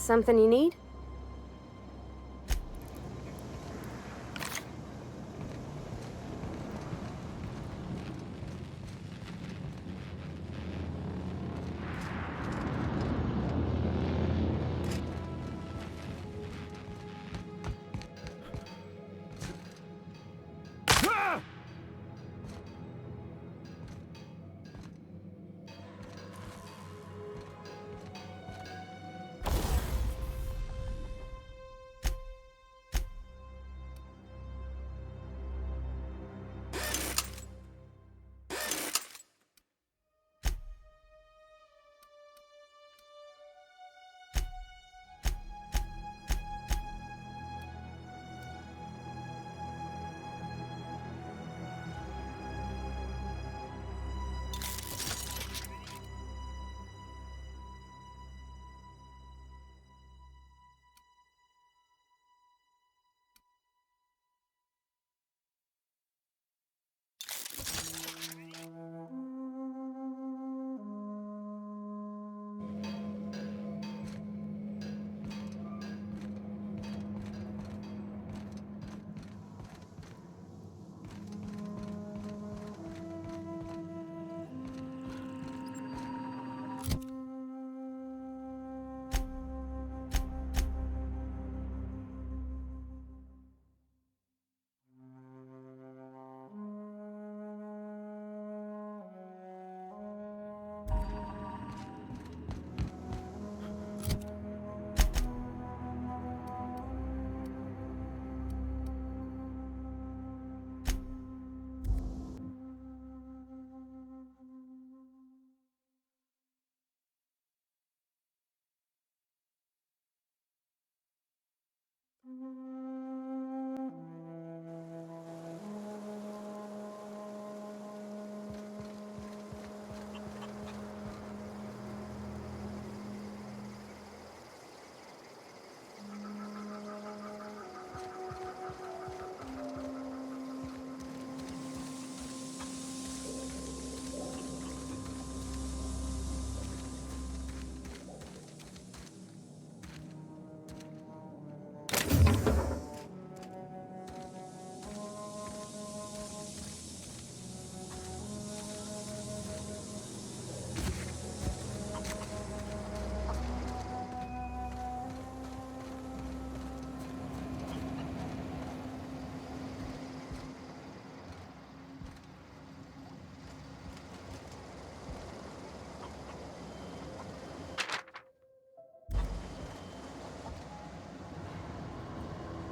Something you need?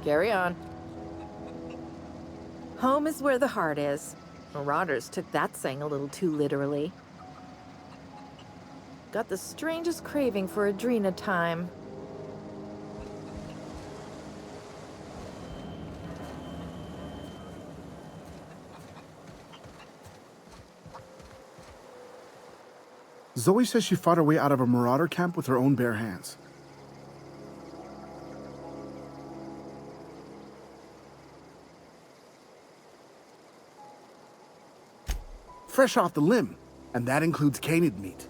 Carry on. Home is where the heart is. Marauders took that saying a little too literally. Got the strangest craving for Adrena time. Zoe says she fought her way out of a marauder camp with her own bare hands. Fresh off the limb, and that includes canid meat.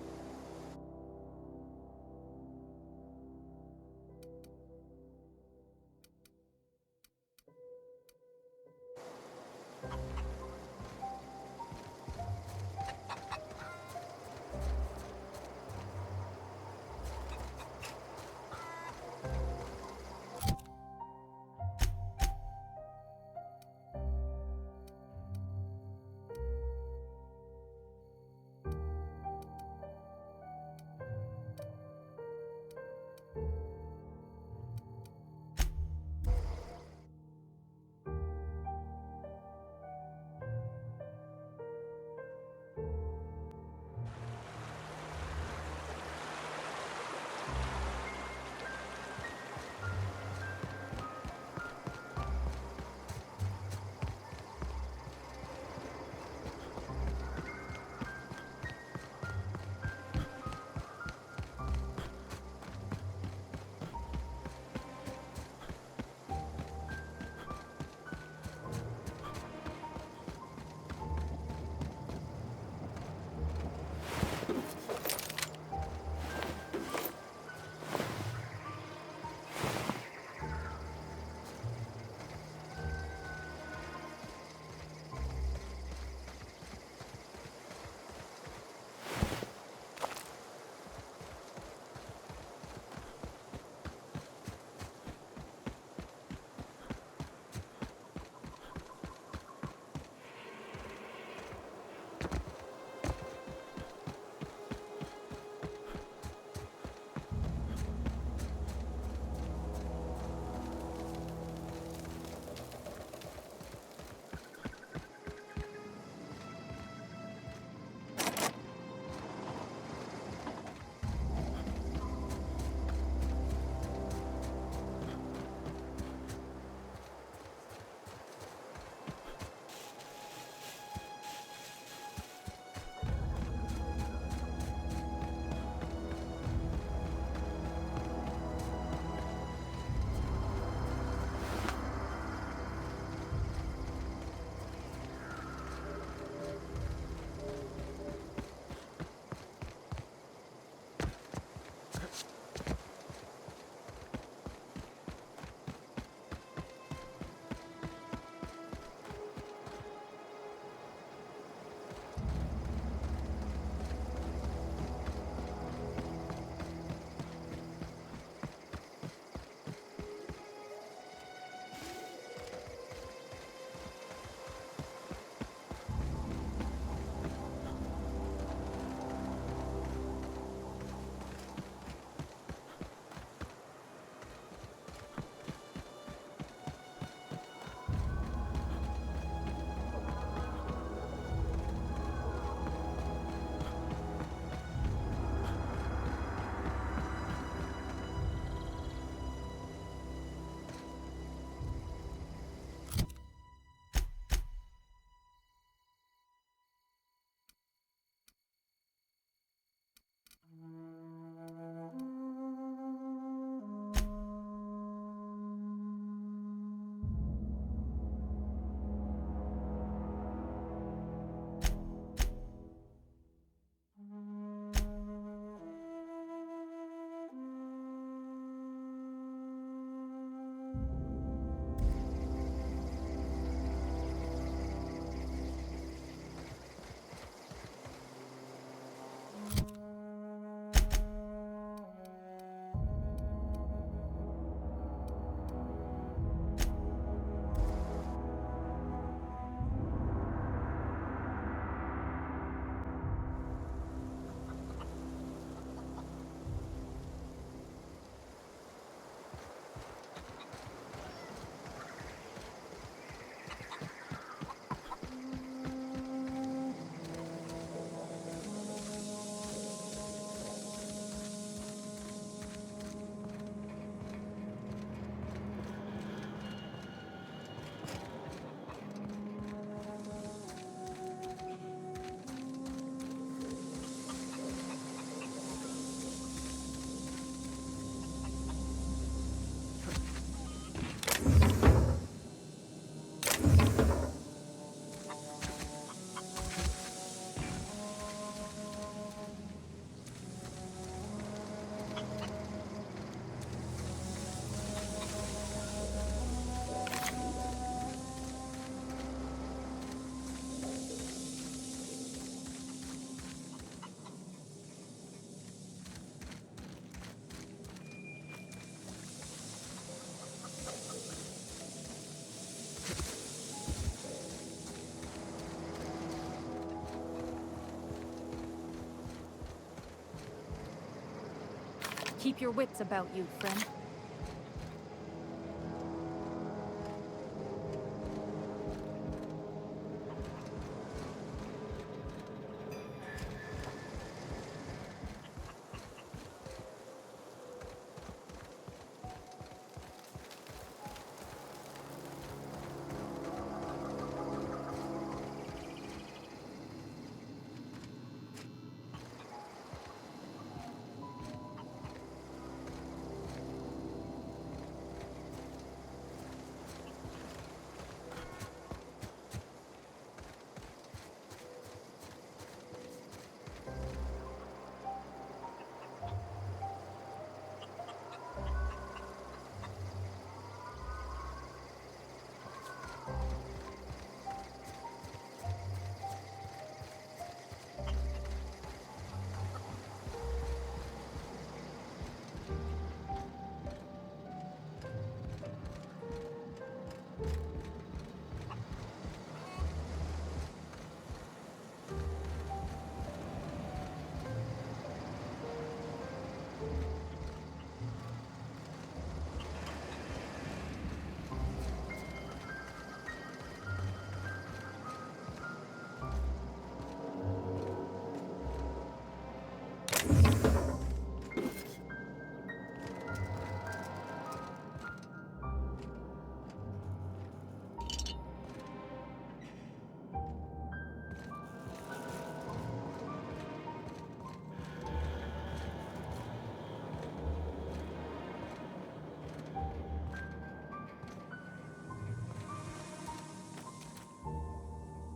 Keep your wits about you, friend.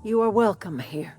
You are welcome here.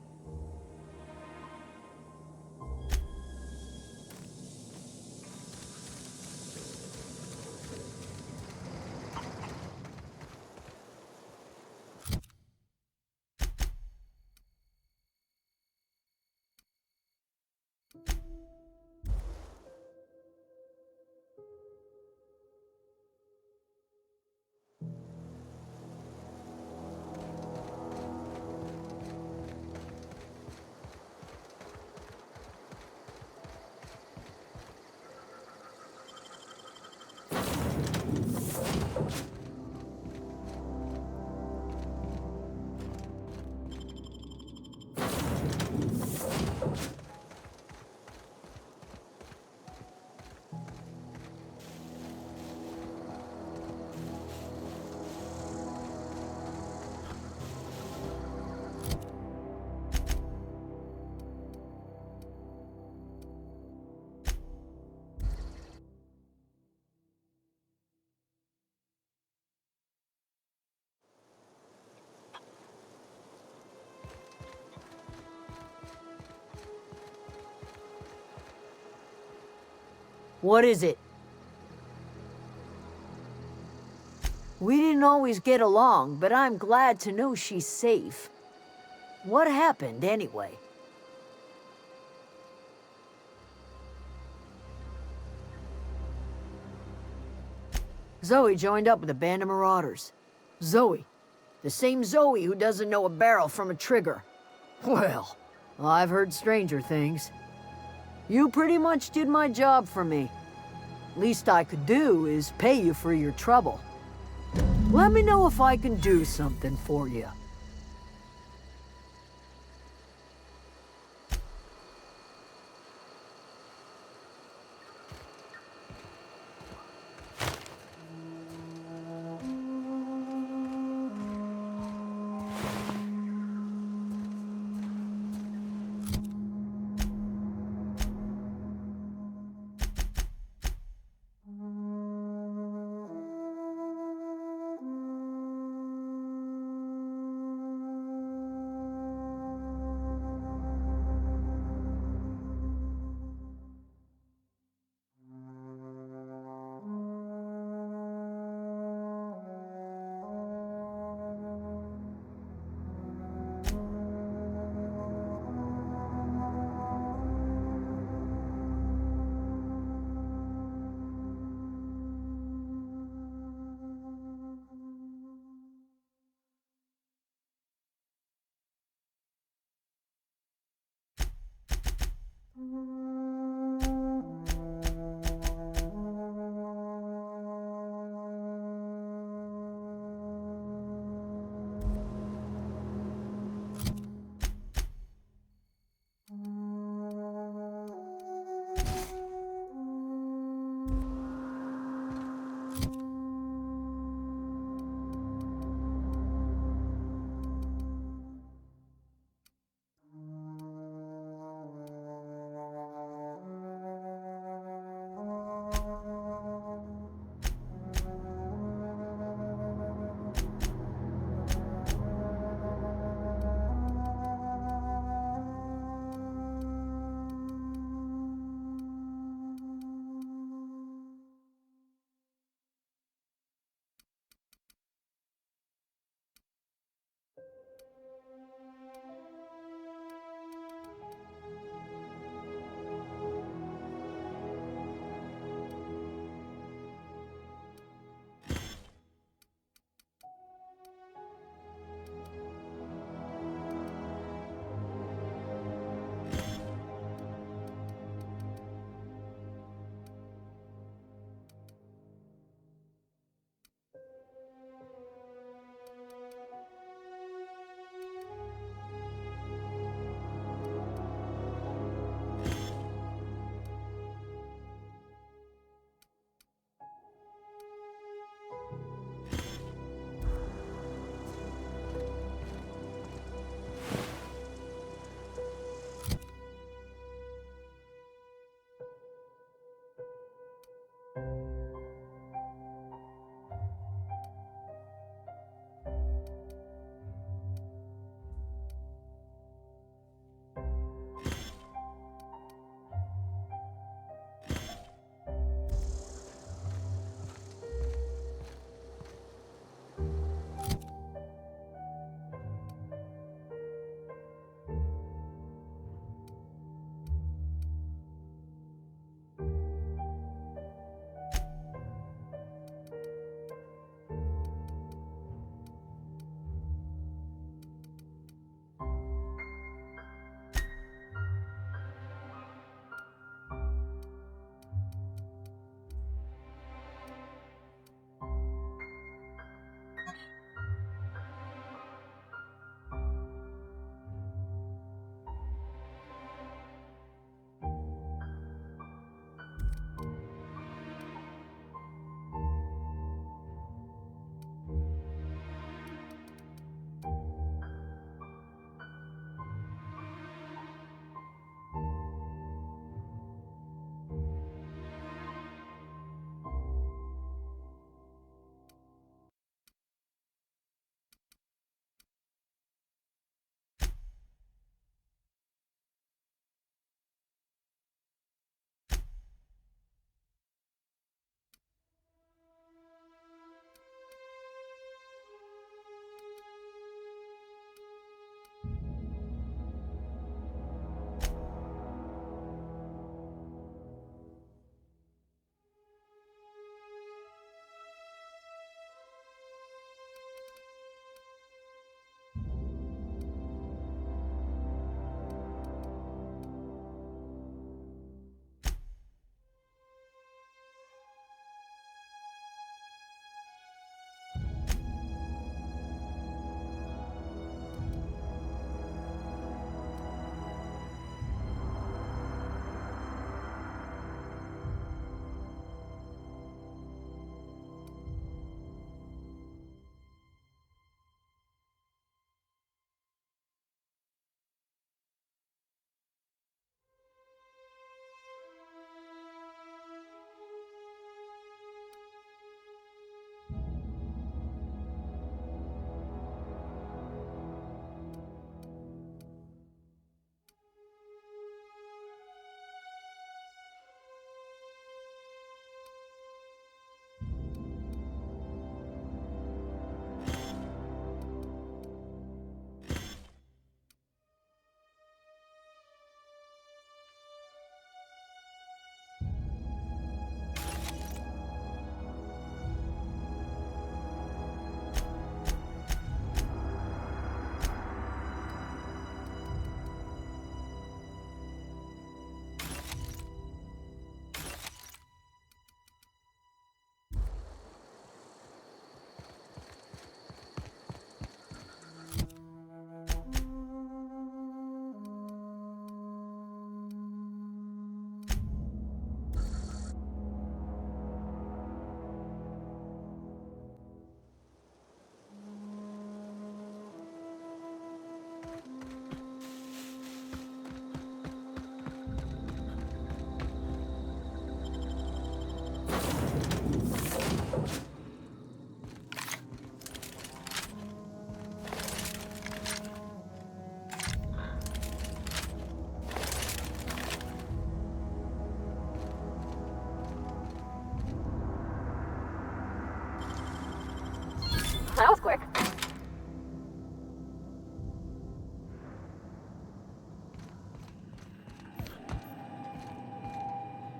What is it? We didn't always get along, but I'm glad to know she's safe. What happened, anyway? Zoe joined up with a band of marauders. Zoe. The same Zoe who doesn't know a barrel from a trigger. Well, I've heard stranger things. You pretty much did my job for me. Least I could do is pay you for your trouble. Let me know if I can do something for you.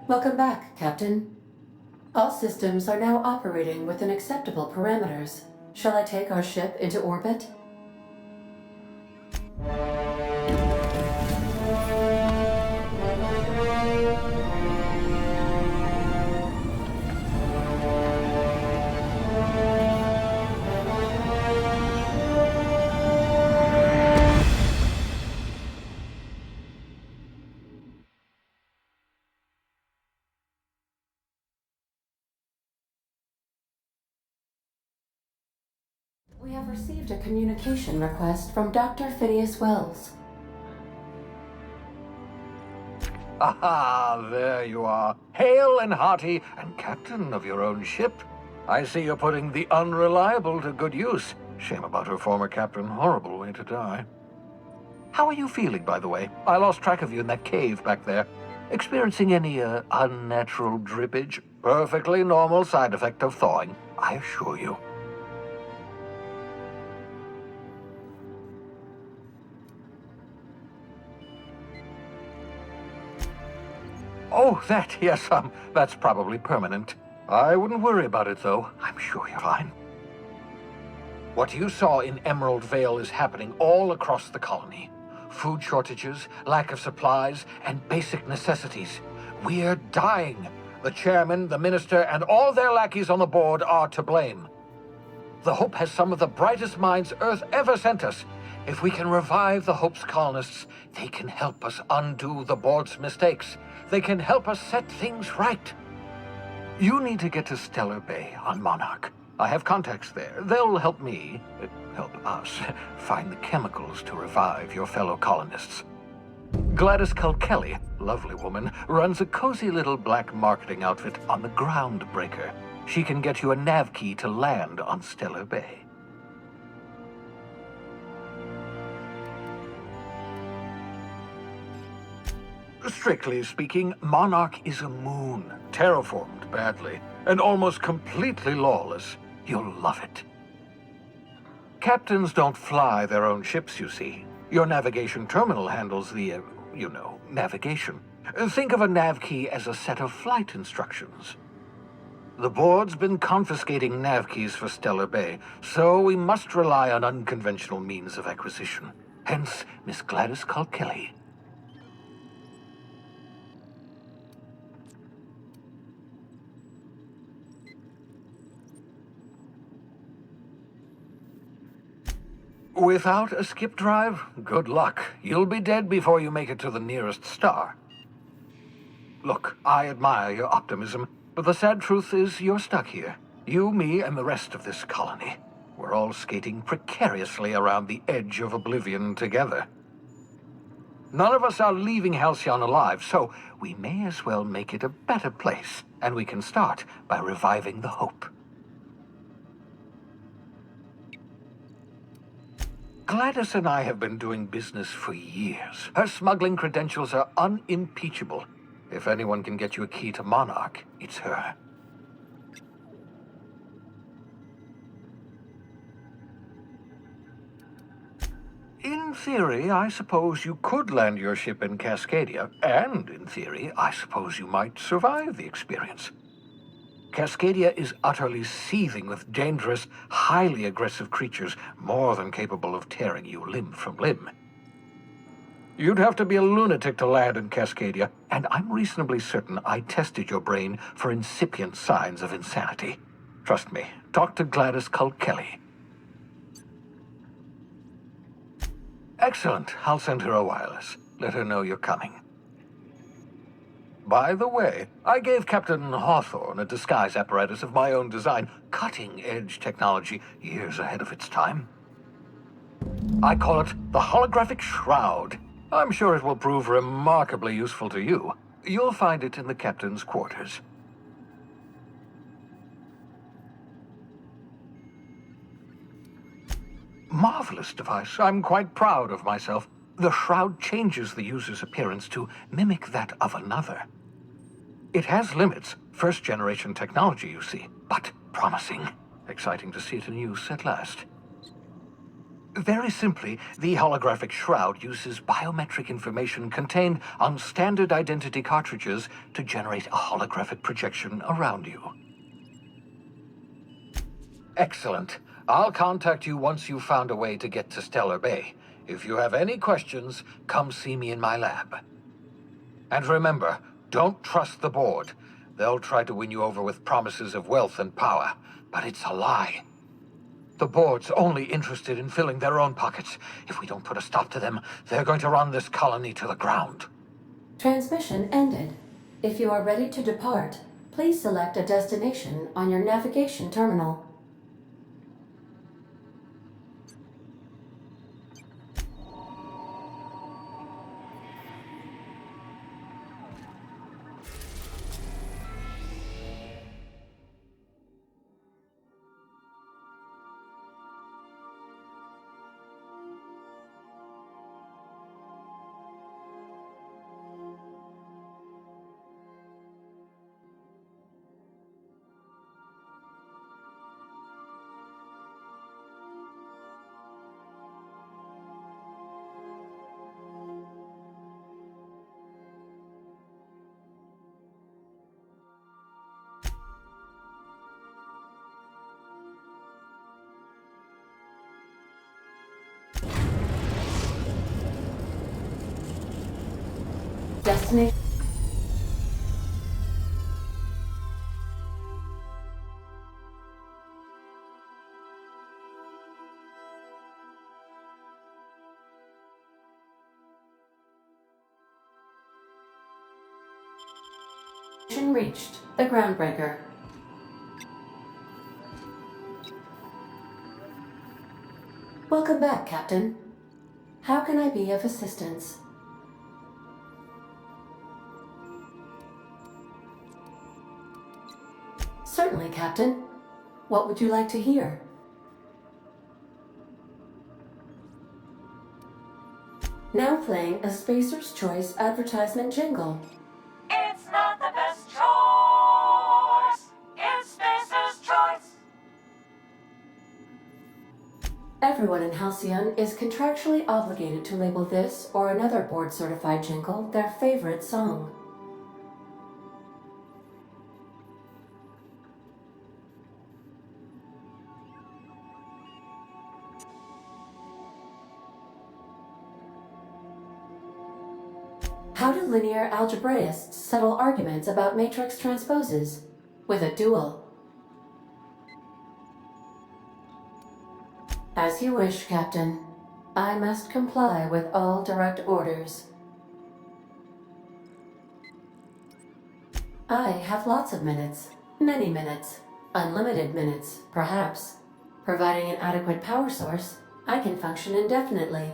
Welcome back, Captain. All systems are now operating within acceptable parameters. Shall I take our ship into orbit? We have received a communication request from Dr. Phineas Wells. Aha, there you are. Hale and hearty, and captain of your own ship. I see you're putting the unreliable to good use. Shame about her former captain. Horrible way to die. How are you feeling, by the way? I lost track of you in that cave back there. Experiencing any, unnatural drippage? Perfectly normal side effect of thawing, I assure you. Oh, yes, that's probably permanent. I wouldn't worry about it, though. I'm sure you're fine. What you saw in Emerald Vale is happening all across the colony. Food shortages, lack of supplies, and basic necessities. We're dying. The chairman, the minister, and all their lackeys on the board are to blame. The Hope has some of the brightest minds Earth ever sent us. If we can revive the Hope's colonists, they can help us undo the board's mistakes. They can help us set things right. You need to get to Stellar Bay on Monarch. I have contacts there. They'll help me, help us, find the chemicals to revive your fellow colonists. Gladys Kelly, lovely woman, runs a cozy little black marketing outfit on the Groundbreaker. She can get you a nav key to land on Stellar Bay. Strictly speaking, Monarch is a moon, terraformed badly, and almost completely lawless. You'll love it. Captains don't fly their own ships, you see. Your navigation terminal handles the, navigation. Think of a nav key as a set of flight instructions. The board's been confiscating nav keys for Stellar Bay, so we must rely on unconventional means of acquisition. Hence, Miss Gladys Kelly. Without a skip drive, good luck. You'll be dead before you make it to the nearest star. Look, I admire your optimism, but the sad truth is you're stuck here. You, me, and the rest of this colony. We're all skating precariously around the edge of oblivion together. None of us are leaving Halcyon alive, so we may as well make it a better place, and we can start by reviving the Hope. Gladys and I have been doing business for years. Her smuggling credentials are unimpeachable. If anyone can get you a key to Monarch, it's her. In theory, I suppose you could land your ship in Cascadia, and in theory, I suppose you might survive the experience. Cascadia is utterly seething with dangerous, highly aggressive creatures, more than capable of tearing you limb from limb. You'd have to be a lunatic to land in Cascadia, and I'm reasonably certain I tested your brain for incipient signs of insanity. Trust me, talk to Gladys Kelly. Excellent. I'll send her a wireless. Let her know you're coming. By the way, I gave Captain Hawthorne a disguise apparatus of my own design, cutting-edge technology years ahead of its time. I call it the Holographic Shroud. I'm sure it will prove remarkably useful to you. You'll find it in the captain's quarters. Marvelous device. I'm quite proud of myself. The shroud changes the user's appearance to mimic that of another. It has limits, first-generation technology, you see, but promising. Exciting to see it in use at last. Very simply, the holographic shroud uses biometric information contained on standard identity cartridges to generate a holographic projection around you. Excellent. I'll contact you once you've found a way to get to Stellar Bay. If you have any questions, come see me in my lab. And remember, don't trust the board. They'll try to win you over with promises of wealth and power, but it's a lie. The board's only interested in filling their own pockets. If we don't put a stop to them, they're going to run this colony to the ground. Transmission ended. If you are ready to depart, please select a destination on your navigation terminal. Destination reached. The groundbreaker. Welcome back, Captain. How can I be of assistance? Certainly, Captain. What would you like to hear? Now playing a Spacer's Choice advertisement jingle. It's not the best choice. It's Spacer's Choice. Everyone in Halcyon is contractually obligated to label this or another board-certified jingle their favorite song. How do linear algebraists settle arguments about matrix transposes? With a duel. As you wish, Captain. I must comply with all direct orders. I have lots of minutes. Many minutes. Unlimited minutes, perhaps. Providing an adequate power source, I can function indefinitely.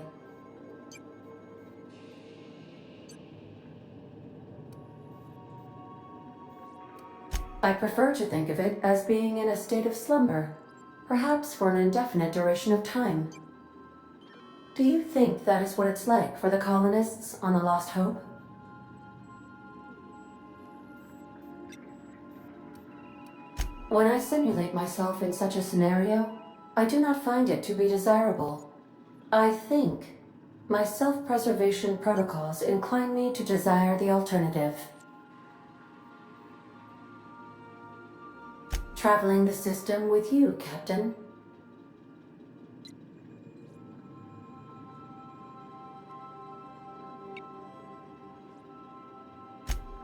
I prefer to think of it as being in a state of slumber, perhaps for an indefinite duration of time. Do you think that is what it's like for the colonists on the Lost Hope? When I simulate myself in such a scenario, I do not find it to be desirable. I think my self-preservation protocols incline me to desire the alternative. Traveling the system with you, Captain.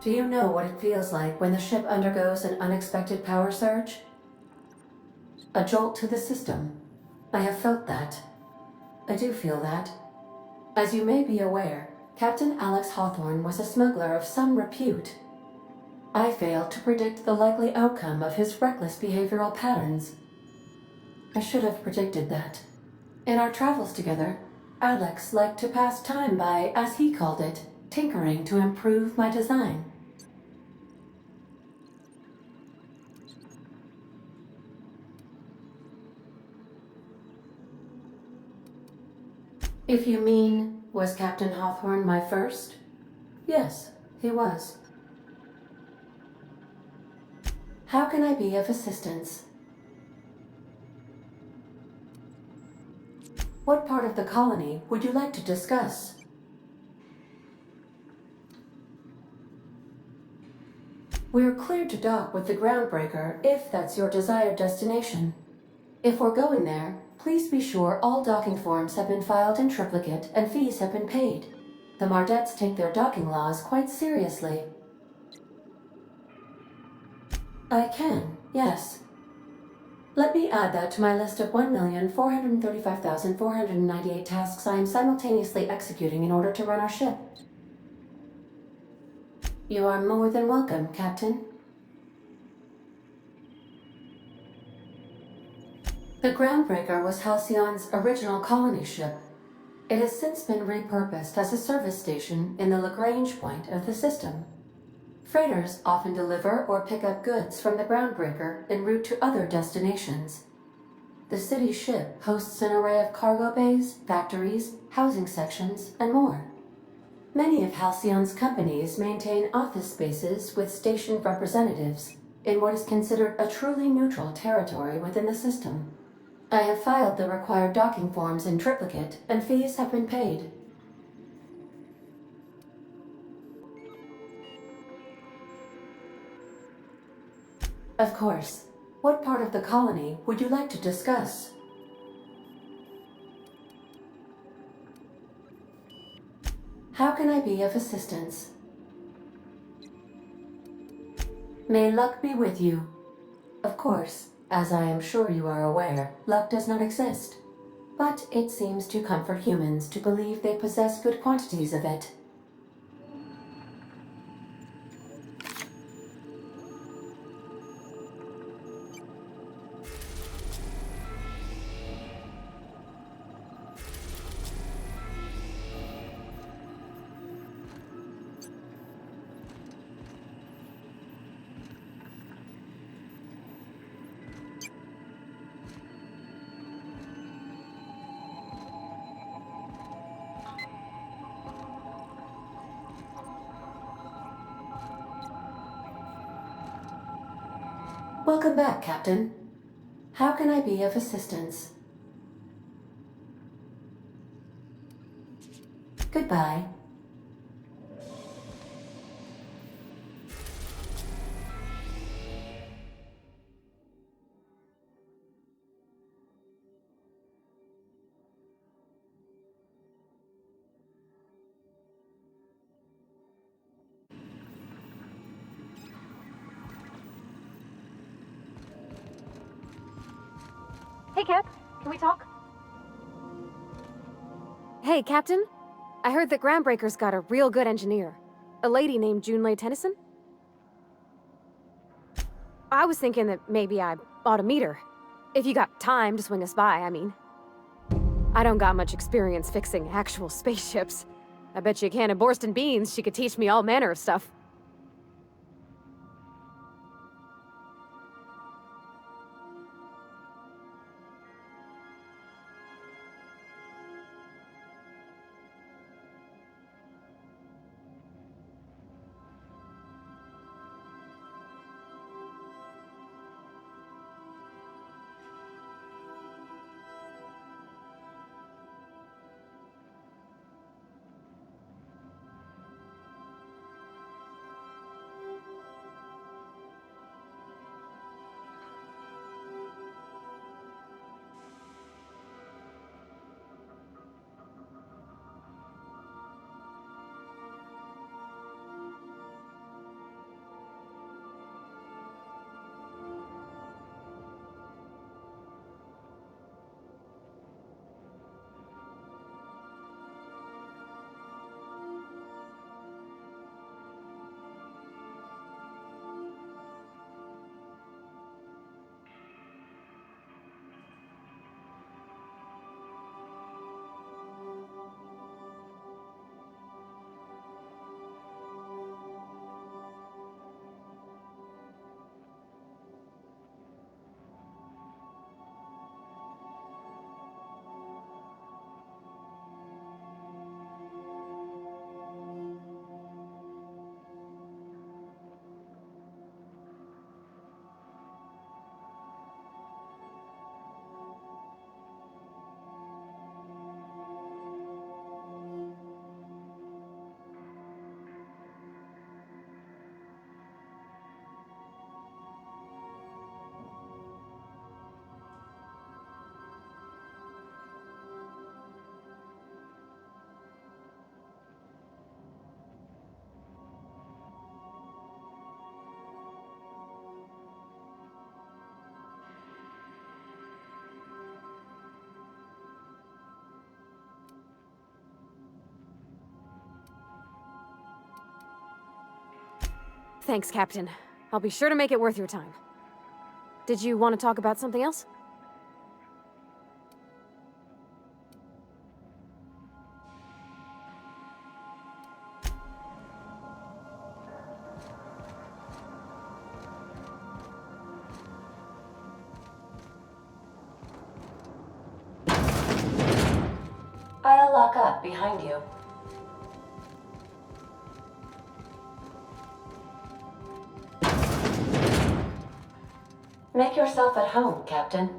Do you know what it feels like when the ship undergoes an unexpected power surge? A jolt to the system. I have felt that. I do feel that. As you may be aware, Captain Alex Hawthorne was a smuggler of some repute. I failed to predict the likely outcome of his reckless behavioral patterns. I should have predicted that. In our travels together, Alex liked to pass time by, as he called it, tinkering to improve my design. If you mean, was Captain Hawthorne my first? Yes, he was. How can I be of assistance? What part of the colony would you like to discuss? We're cleared to dock with the Groundbreaker if that's your desired destination. If we're going there, please be sure all docking forms have been filed in triplicate and fees have been paid. The Mardettes take their docking laws quite seriously. I can, yes. Let me add that to my list of 1,435,498 tasks I am simultaneously executing in order to run our ship. You are more than welcome, Captain. The Groundbreaker was Halcyon's original colony ship. It has since been repurposed as a service station in the Lagrange point of the system. Freighters often deliver or pick up goods from the Groundbreaker en route to other destinations. The city ship hosts an array of cargo bays, factories, housing sections, and more. Many of Halcyon's companies maintain office spaces with station representatives in what is considered a truly neutral territory within the system. I have filed the required docking forms in triplicate, and fees have been paid. Of course. What part of the colony would you like to discuss? How can I be of assistance? May luck be with you. Of course, as I am sure you are aware, luck does not exist. But it seems to comfort humans to believe they possess good quantities of it. Welcome back, Captain. How can I be of assistance? Goodbye. Hey, Cap. Can we talk? Hey, Captain. I heard that Groundbreaker's got a real good engineer. A lady named Junlei Tennyson. I was thinking that maybe I ought to meet her. If you got time to swing us by, I mean. I don't got much experience fixing actual spaceships. I bet you a can of Borston beans she could teach me all manner of stuff. Thanks, Captain. I'll be sure to make it worth your time. Did you want to talk about something else? I'll lock up behind you. Make yourself at home, Captain.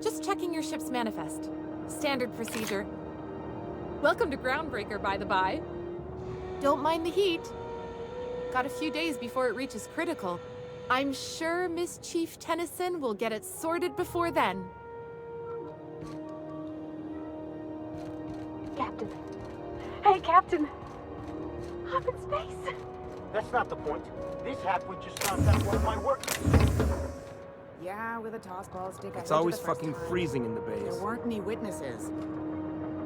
Just checking your ship's manifest. Standard procedure. Welcome to Groundbreaker, by the by. Don't mind the heat. Got a few days before it reaches critical. I'm sure Miss Chief Tennyson will get it sorted before then. Captain. Hey, Captain. I'm in space. That's not the point. This halfwit just found out one of my work. Yeah, with a toss ball stick. It's always fucking freezing in the base. There weren't any witnesses.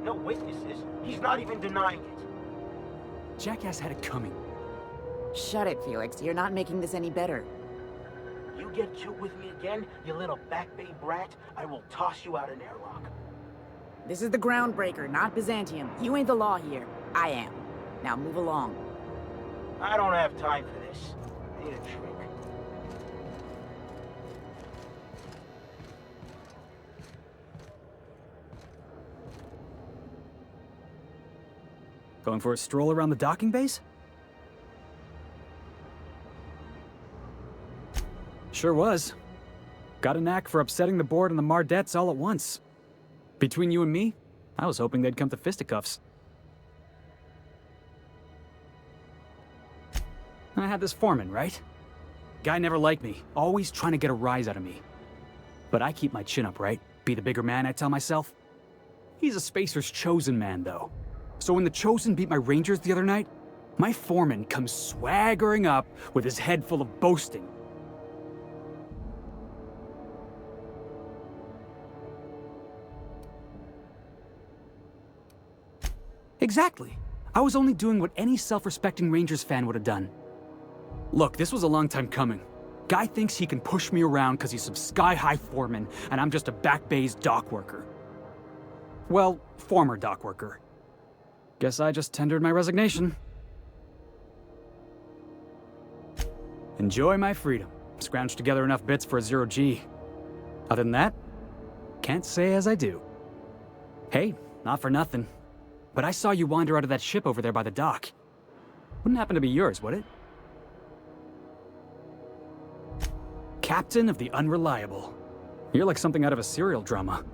No witnesses. He's not even denying it. Jackass had it coming. Shut it, Felix. You're not making this any better. You get cute with me again, you little back bay brat, I will toss you out an airlock. This is the Groundbreaker, not Byzantium. You ain't the law here. I am. Now move along. I don't have time for this. I need a drink. Going for a stroll around the docking base? Sure was. Got a knack for upsetting the board and the Mardettes all at once. Between you and me, I was hoping they'd come to fisticuffs. I had this foreman, right? Guy never liked me, always trying to get a rise out of me. But I keep my chin up, right? Be the bigger man, I tell myself. He's a Spacer's chosen man, though. So when the Chosen beat my Rangers the other night, my foreman comes swaggering up with his head full of boasting. Exactly. I was only doing what any self-respecting Rangers fan would have done. Look, this was a long time coming. Guy thinks he can push me around because he's some sky-high foreman, and I'm just a back bay's dock worker. Well, former dock worker. Guess I just tendered my resignation. Enjoy my freedom. Scrounged together enough bits for a 0G. Other than that, can't say as I do. Hey, not for nothing, but I saw you wander out of that ship over there by the dock. Wouldn't happen to be yours, would it? Captain of the Unreliable. You're like something out of a serial drama.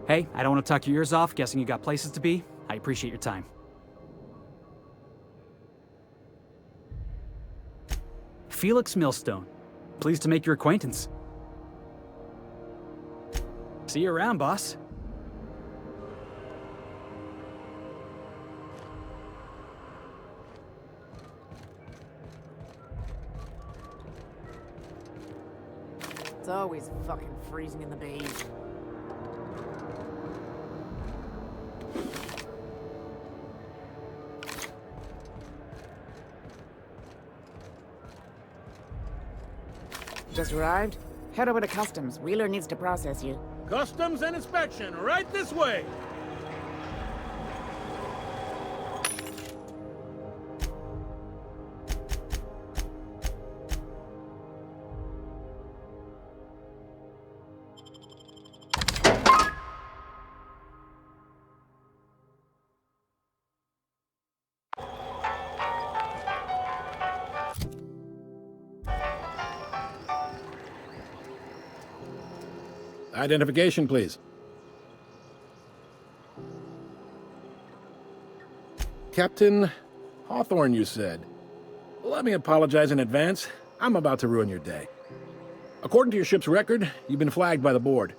Hey, I don't want to talk your ears off, guessing you got places to be. I appreciate your time. Felix Millstone. Pleased to make your acquaintance. See you around, boss. It's always fucking freezing in the bays. Just arrived? Head over to Customs. Wheeler needs to process you. Customs and inspection, right this way. Identification, please. Captain Hawthorne, you said. Let me apologize in advance. I'm about to ruin your day. According to your ship's record, you've been flagged by the board.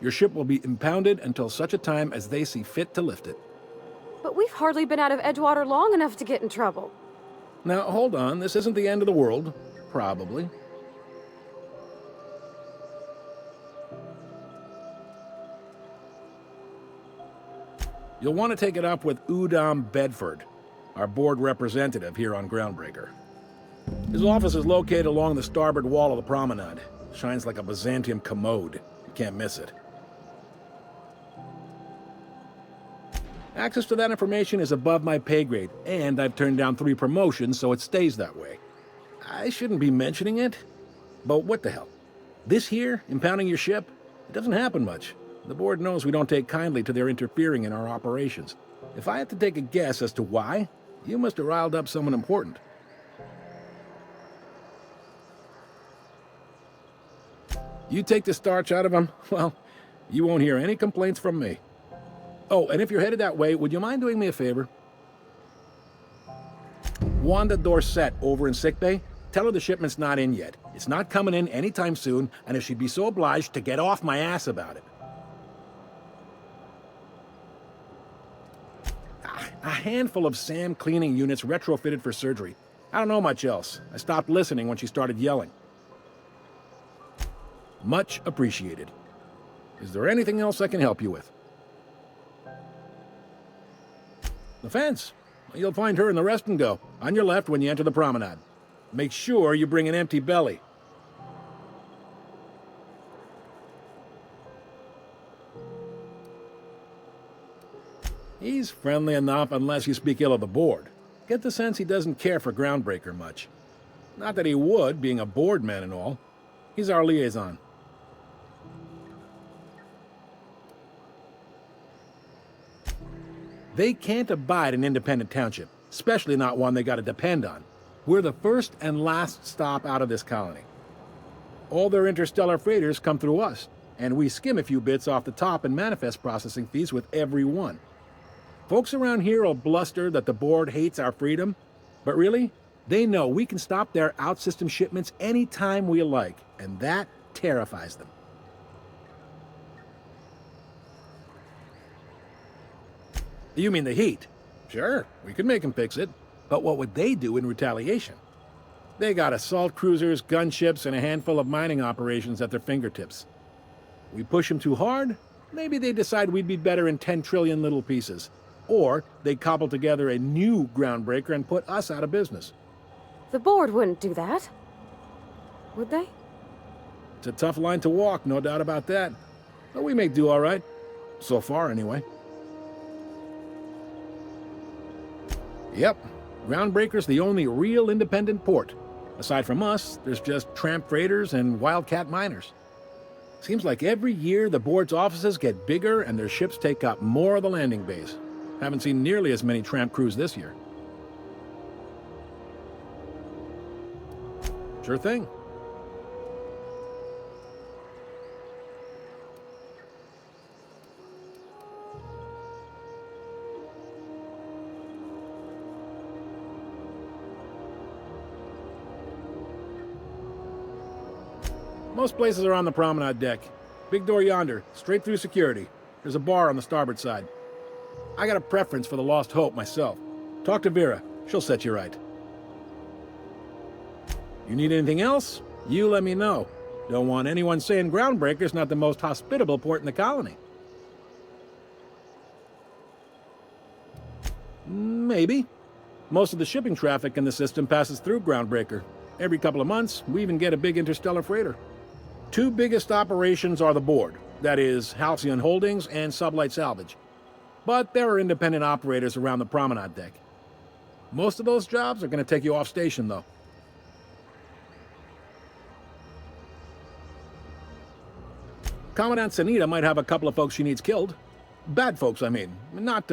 Your ship will be impounded until such a time as they see fit to lift it. But we've hardly been out of Edgewater long enough to get in trouble. Now, hold on. This isn't the end of the world. Probably. You'll want to take it up with Udom Bedford, our board representative here on Groundbreaker. His office is located along the starboard wall of the promenade. Shines like a Byzantium commode. You can't miss it. Access to that information is above my pay grade, and I've turned down 3 promotions, so it stays that way. I shouldn't be mentioning it, but what the hell? This here, impounding your ship, it doesn't happen much. The board knows we don't take kindly to their interfering in our operations. If I had to take a guess as to why, you must have riled up someone important. You take the starch out of them, well, you won't hear any complaints from me. Oh, and if you're headed that way, would you mind doing me a favor? Wanda Dorset over in sickbay, tell her the shipment's not in yet. It's not coming in anytime soon, and if she'd be so obliged to get off my ass about it. A handful of SAM cleaning units retrofitted for surgery. I don't know much else. I stopped listening when she started yelling. Much appreciated. Is there anything else I can help you with? The fence. You'll find her in the rest and go, on your left when you enter the promenade. Make sure you bring an empty belly. He's friendly enough unless you speak ill of the board. Get the sense he doesn't care for Groundbreaker much. Not that he would, being a board man and all. He's our liaison. They can't abide an independent township, especially not one they gotta depend on. We're the first and last stop out of this colony. All their interstellar freighters come through us, and we skim a few bits off the top in manifest processing fees with every one. Folks around here will bluster that the board hates our freedom, but really, they know we can stop their out-system shipments anytime we like, and that terrifies them. You mean the heat? Sure, we could make them fix it. But what would they do in retaliation? They got assault cruisers, gunships, and a handful of mining operations at their fingertips. We push them too hard, maybe they decide we'd be better in 10 trillion little pieces. Or they cobble together a new Groundbreaker and put us out of business. The board wouldn't do that. Would they? It's a tough line to walk, no doubt about that. But we may do all right. So far, anyway. Yep, Groundbreaker's the only real independent port. Aside from us, there's just tramp freighters and wildcat miners. Seems like every year the board's offices get bigger and their ships take up more of the landing bays. Haven't seen nearly as many tramp crews this year. Sure thing. Most places are on the promenade deck. Big door yonder, straight through security. There's a bar on the starboard side. I got a preference for the Lost Hope myself. Talk to Vera. She'll set you right. You need anything else? You let me know. Don't want anyone saying Groundbreaker's not the most hospitable port in the colony. Maybe. Most of the shipping traffic in the system passes through Groundbreaker. Every couple of months, we even get a big interstellar freighter. Two biggest operations are the board. That is, Halcyon Holdings and Sublight Salvage. But there are independent operators around the promenade deck. Most of those jobs are going to take you off station, though. Commandant Sanita might have a couple of folks she needs killed. Bad folks, I mean. Not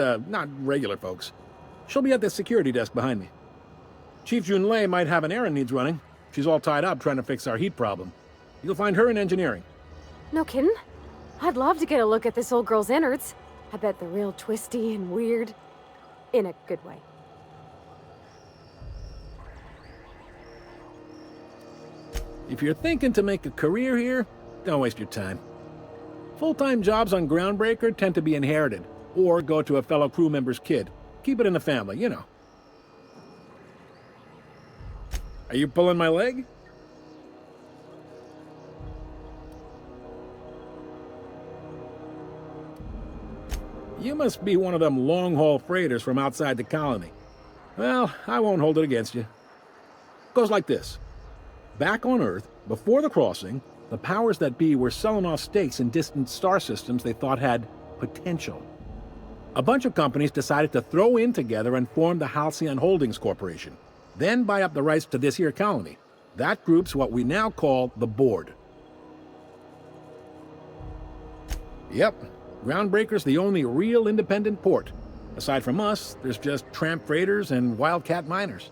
regular folks. She'll be at the security desk behind me. Chief Junlei might have an errand needs running. She's all tied up trying to fix our heat problem. You'll find her in engineering. No kidding? I'd love to get a look at this old girl's innards. I bet they're real twisty and weird. In a good way. If you're thinking to make a career here, don't waste your time. Full-time jobs on Groundbreaker tend to be inherited, or go to a fellow crew member's kid. Keep it in the family, you know. Are you pulling my leg? You must be one of them long-haul freighters from outside the colony. Well, I won't hold it against you. Goes like this. Back on Earth, before the crossing, the powers that be were selling off stakes in distant star systems they thought had potential. A bunch of companies decided to throw in together and form the Halcyon Holdings Corporation, then buy up the rights to this here colony. That group's what we now call the Board. Yep, Groundbreaker's the only real independent port. Aside from us, there's just tramp freighters and wildcat miners.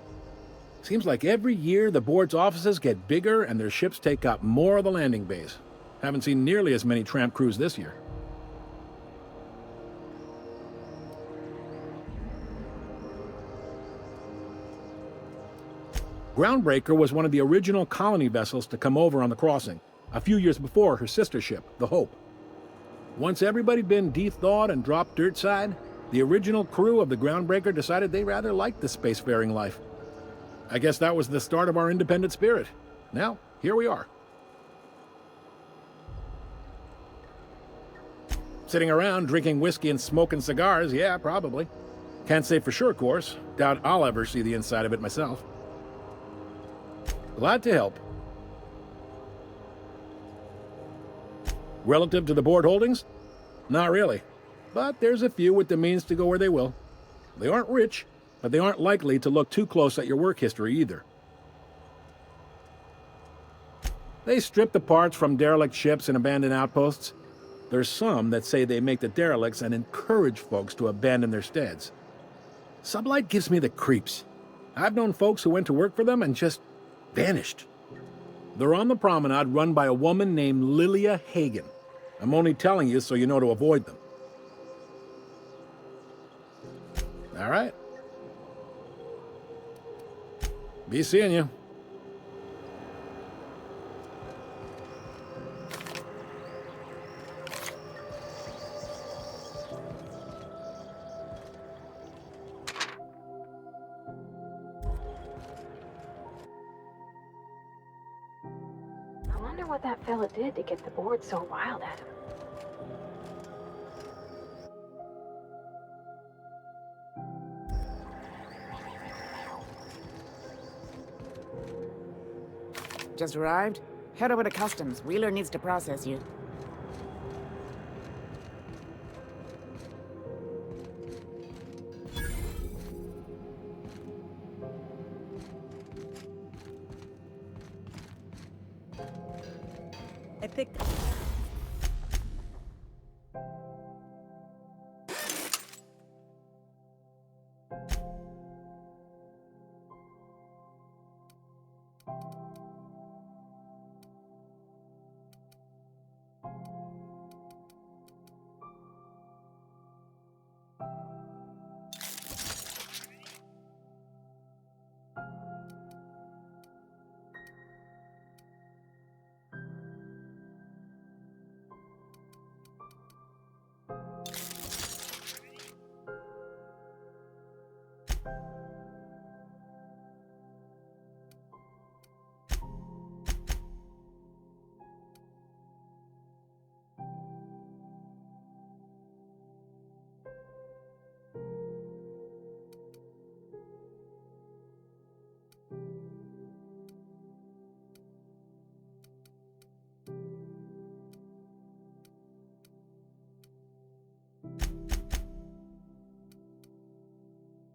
Seems like every year the board's offices get bigger and their ships take up more of the landing bays. Haven't seen nearly as many tramp crews this year. Groundbreaker was one of the original colony vessels to come over on the crossing, a few years before her sister ship, the Hope. Once everybody'd been de-thawed and dropped dirtside, the original crew of the Groundbreaker decided they rather liked the spacefaring life. I guess that was the start of our independent spirit. Now, here we are. Sitting around drinking whiskey and smoking cigars, yeah, probably. Can't say for sure, of course. Doubt I'll ever see the inside of it myself. Glad to help. Relative to the board holdings? Not really. But there's a few with the means to go where they will. They aren't rich, but they aren't likely to look too close at your work history either. They strip the parts from derelict ships and abandoned outposts. There's some that say they make the derelicts and encourage folks to abandon their steads. Sublight gives me the creeps. I've known folks who went to work for them and just vanished. They're on the promenade run by a woman named Lilia Hagen. I'm only telling you so you know to avoid them. All right. Be seeing you. I wonder what that fella did to get the board so wild at him. Just arrived? Head over to customs. Wheeler needs to process you. I picked...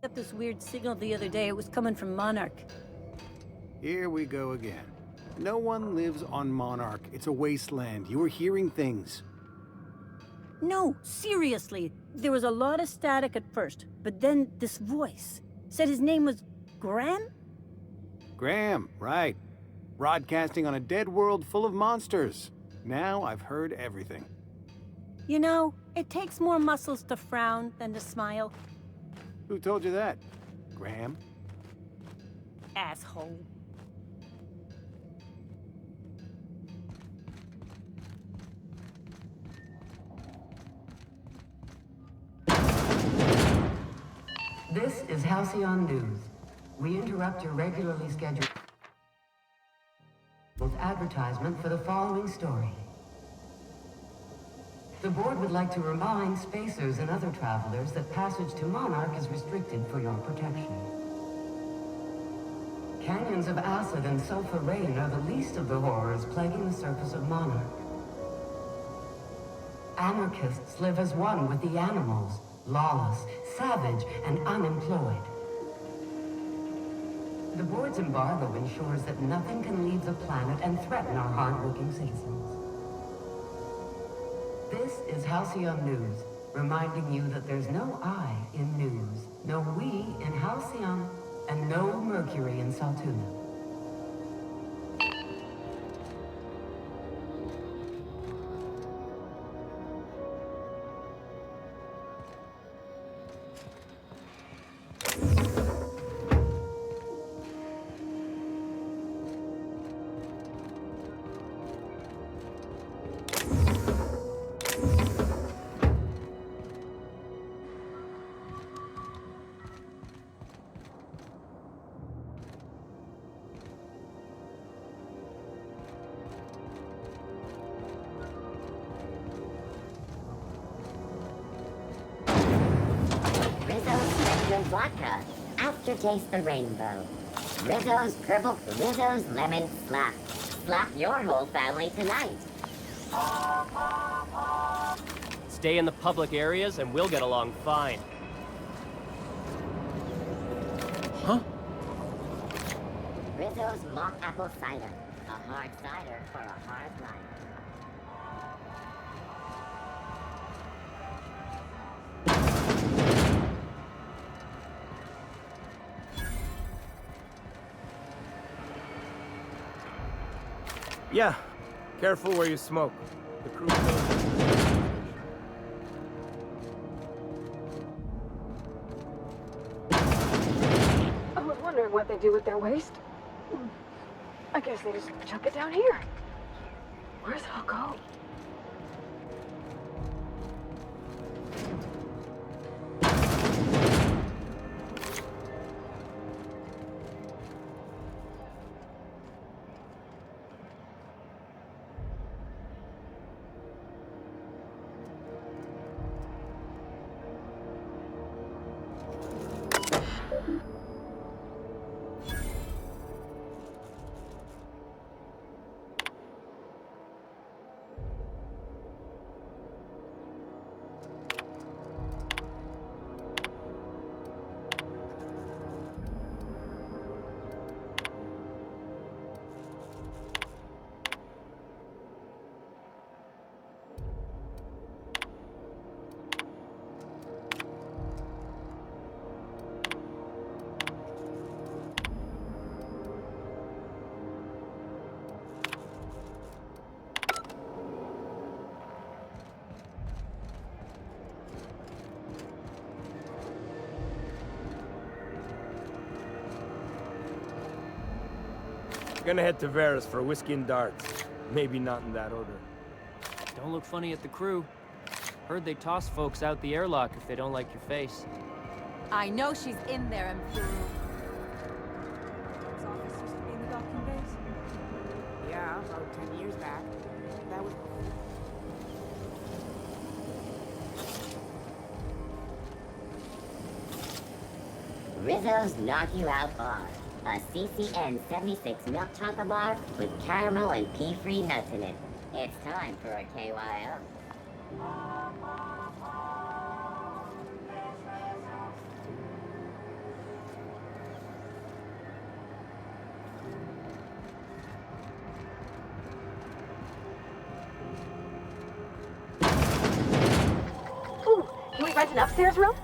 Got this weird signal the other day. It was coming from Monarch. Here we go again. No one lives on Monarch. It's a wasteland. You were hearing things. No, seriously. There was a lot of static at first, but then this voice said his name was Graham? Graham, right. Broadcasting on a dead world full of monsters. Now I've heard everything. You know, it takes more muscles to frown than to smile. Who told you that? Graham? Asshole. This is Halcyon News. We interrupt your regularly scheduled advertisement for the following story. The board would like to remind spacers and other travelers that passage to Monarch is restricted for your protection. Canyons of acid and sulfur rain are the least of the horrors plaguing the surface of Monarch. Anarchists live as one with the animals, lawless, savage, and unemployed. The board's embargo ensures that nothing can leave the planet and threaten our hard-working citizens. This is Halcyon News, reminding you that there's no I in news, no we in Halcyon, and no Mercury in Saltuna. Vodka. Aftertaste the rainbow. Rizzo's purple, Rizzo's lemon slap. Slap your whole family tonight. Stay in the public areas and we'll get along fine. Huh? Rizzo's mock apple cider. A hard cider for a hard life. Yeah, careful where you smoke. The crew I was wondering what they do with their waste. I guess they just chuck it down here. Where's it all go? Gonna head to Vera's for whiskey and darts. Maybe not in that order. Don't look funny at the crew. Heard they toss folks out the airlock if they don't like your face. I know she's in there, Mfuru. Yeah, about 10 years back. That was... Rizzo's Knock You Out Bar. A CCN 76 milk chocolate bar with caramel and pea-free nuts in it. It's time for a KYO. Ooh, can we rent an upstairs room?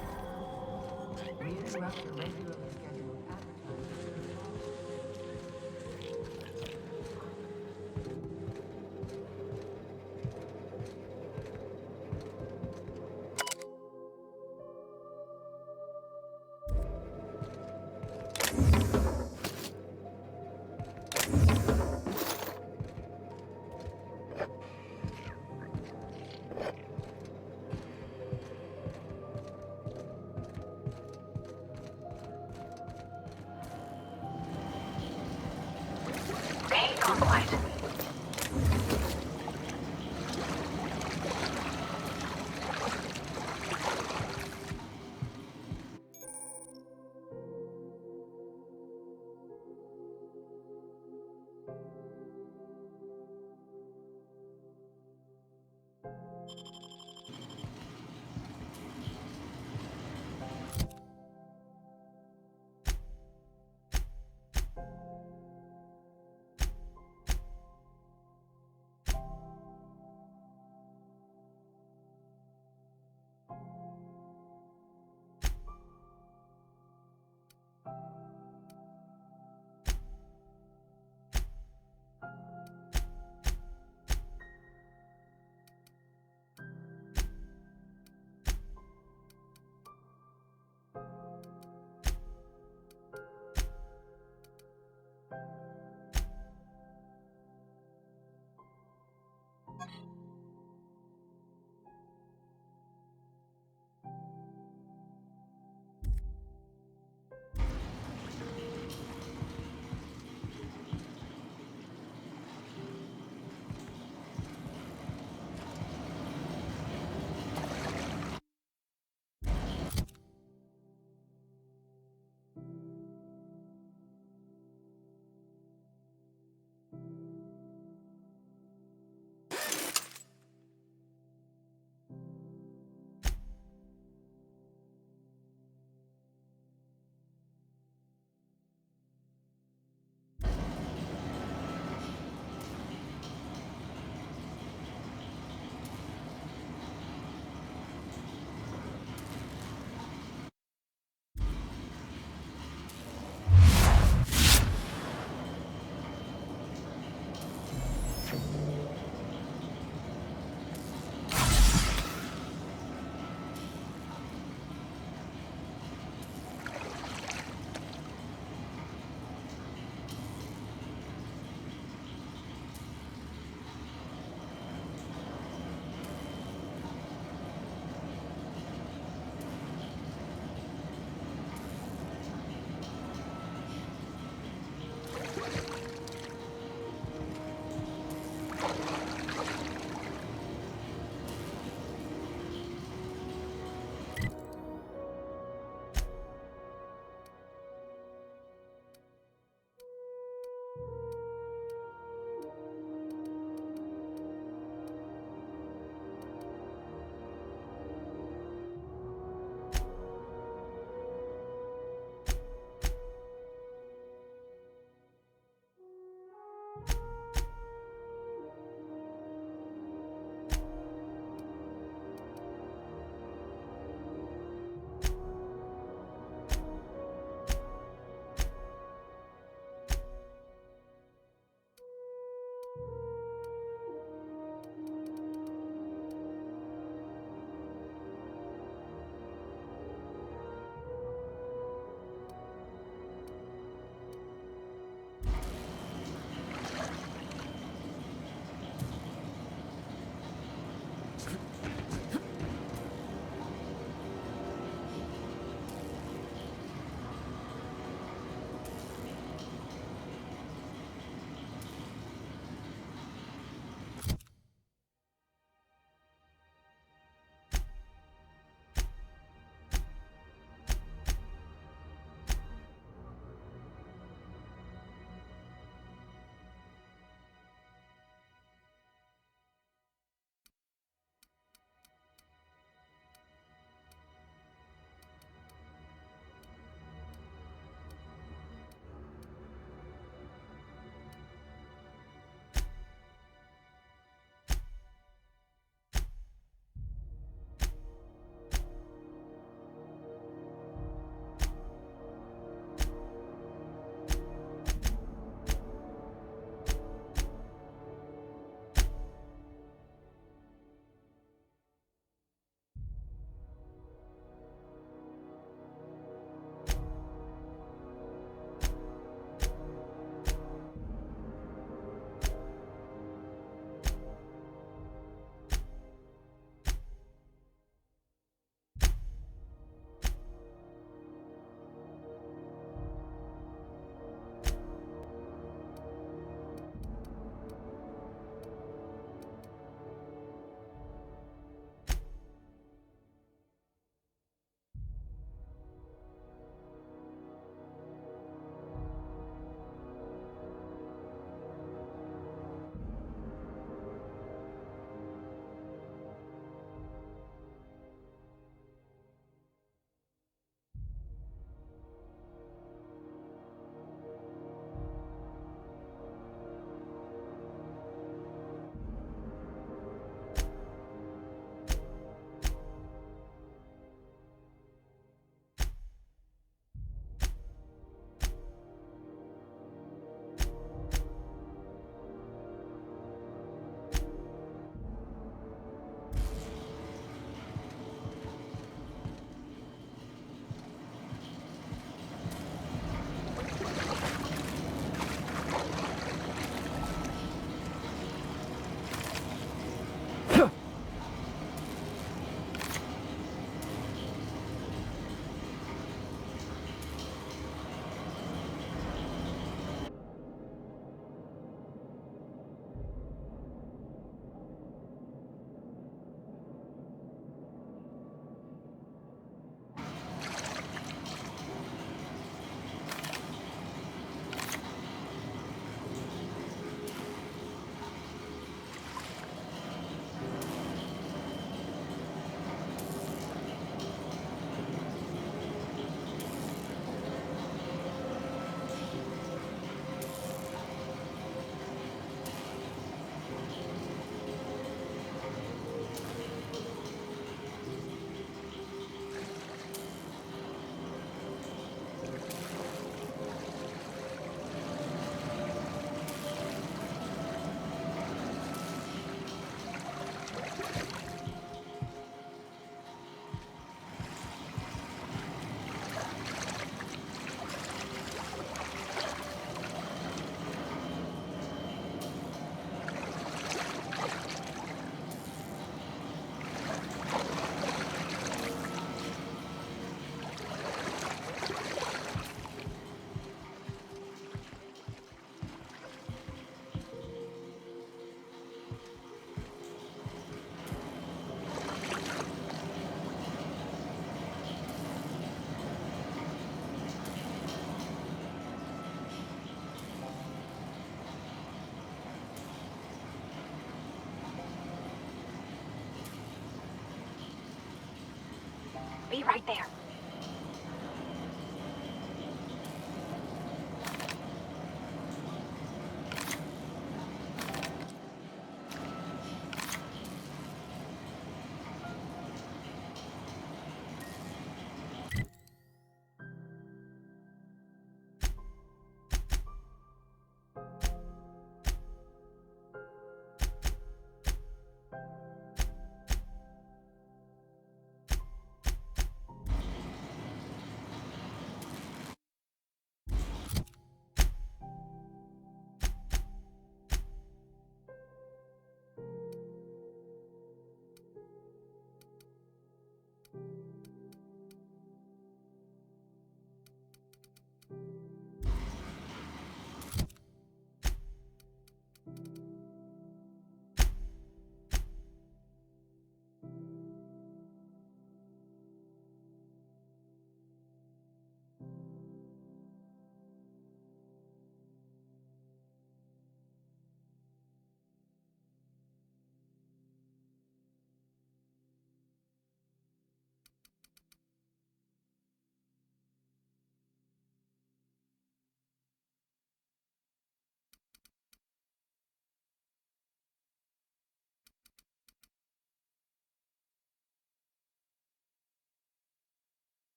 Stay right there.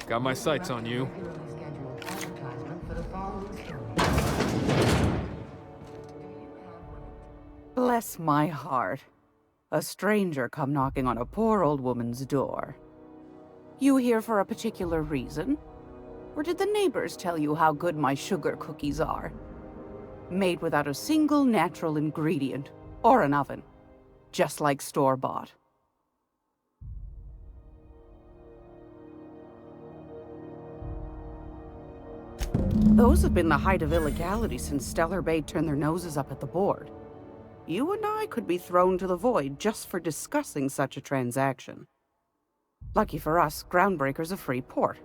Got my sights on you. Bless my heart. A stranger come knocking on a poor old woman's door. You here for a particular reason? Or did the neighbors tell you how good my sugar cookies are? Made without a single natural ingredient, or an oven. Just like store-bought. Those have been the height of illegality since Stellar Bay turned their noses up at the board. You and I could be thrown to the void just for discussing such a transaction. Lucky for us, Groundbreaker's a free port.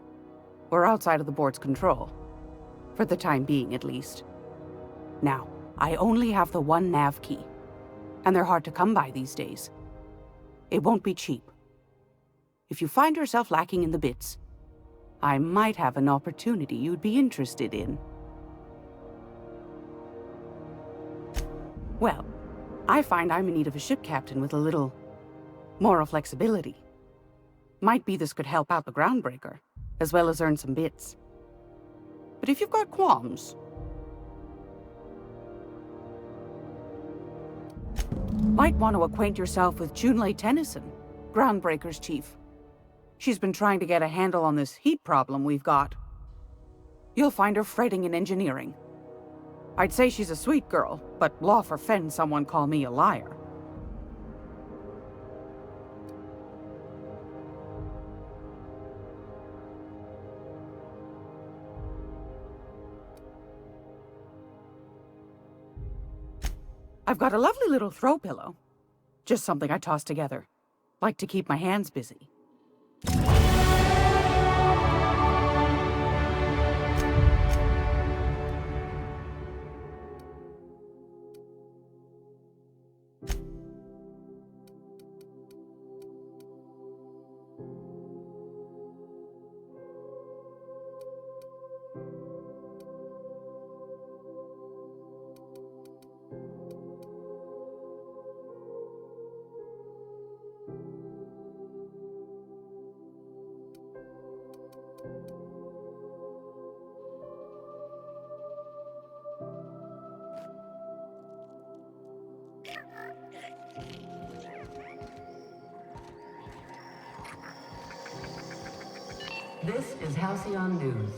We're outside of the board's control. For the time being, at least. Now, I only have the one nav key. And they're hard to come by these days. It won't be cheap. If you find yourself lacking in the bits, I might have an opportunity you'd be interested in. Well, I find I'm in need of a ship captain with a little moral flexibility. Might be this could help out the groundbreaker, as well as earn some bits. But if you've got qualms, might want to acquaint yourself with Junlei Tennyson, Groundbreaker's chief. She's been trying to get a handle on this heat problem we've got. You'll find her fretting in engineering. I'd say she's a sweet girl, but law forfend someone call me a liar. I've got a lovely little throw pillow. Just something I toss together. Like to keep my hands busy. This is Halcyon News.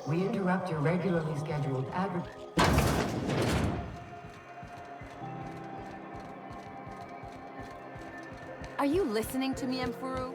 We interrupt your regularly scheduled Are you listening to me, Emfuru?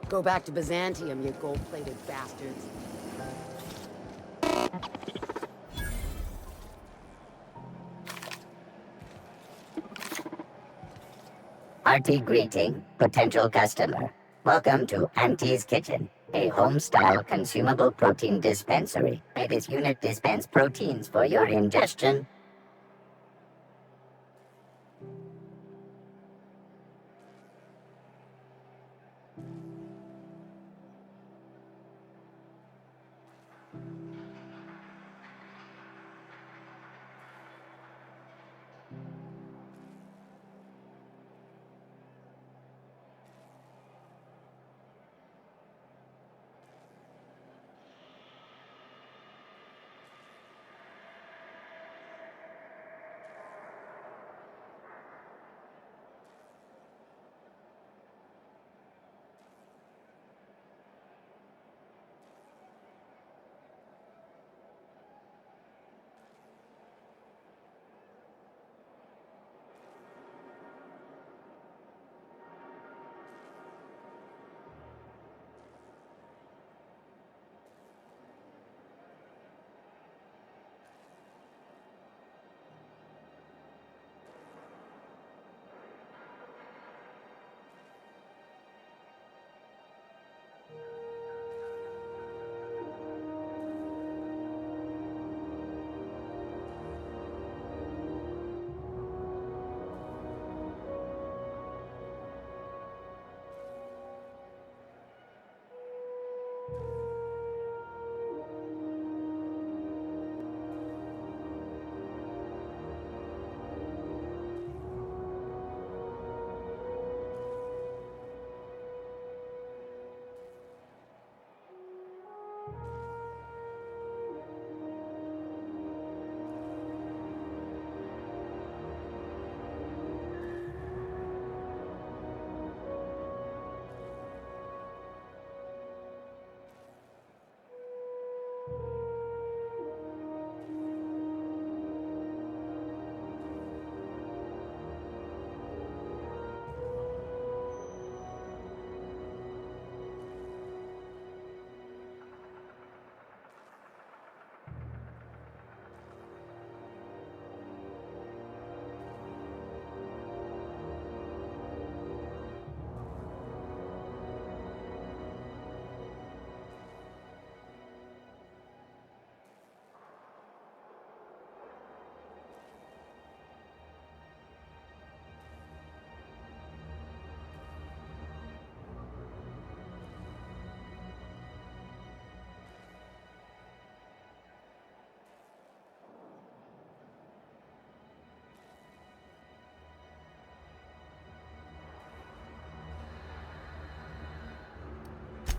Go back to Byzantium, you gold-plated bastards. Hearty greeting, potential customer. Welcome to Auntie's Kitchen, a home-style consumable protein dispensary. May this unit dispense proteins for your ingestion.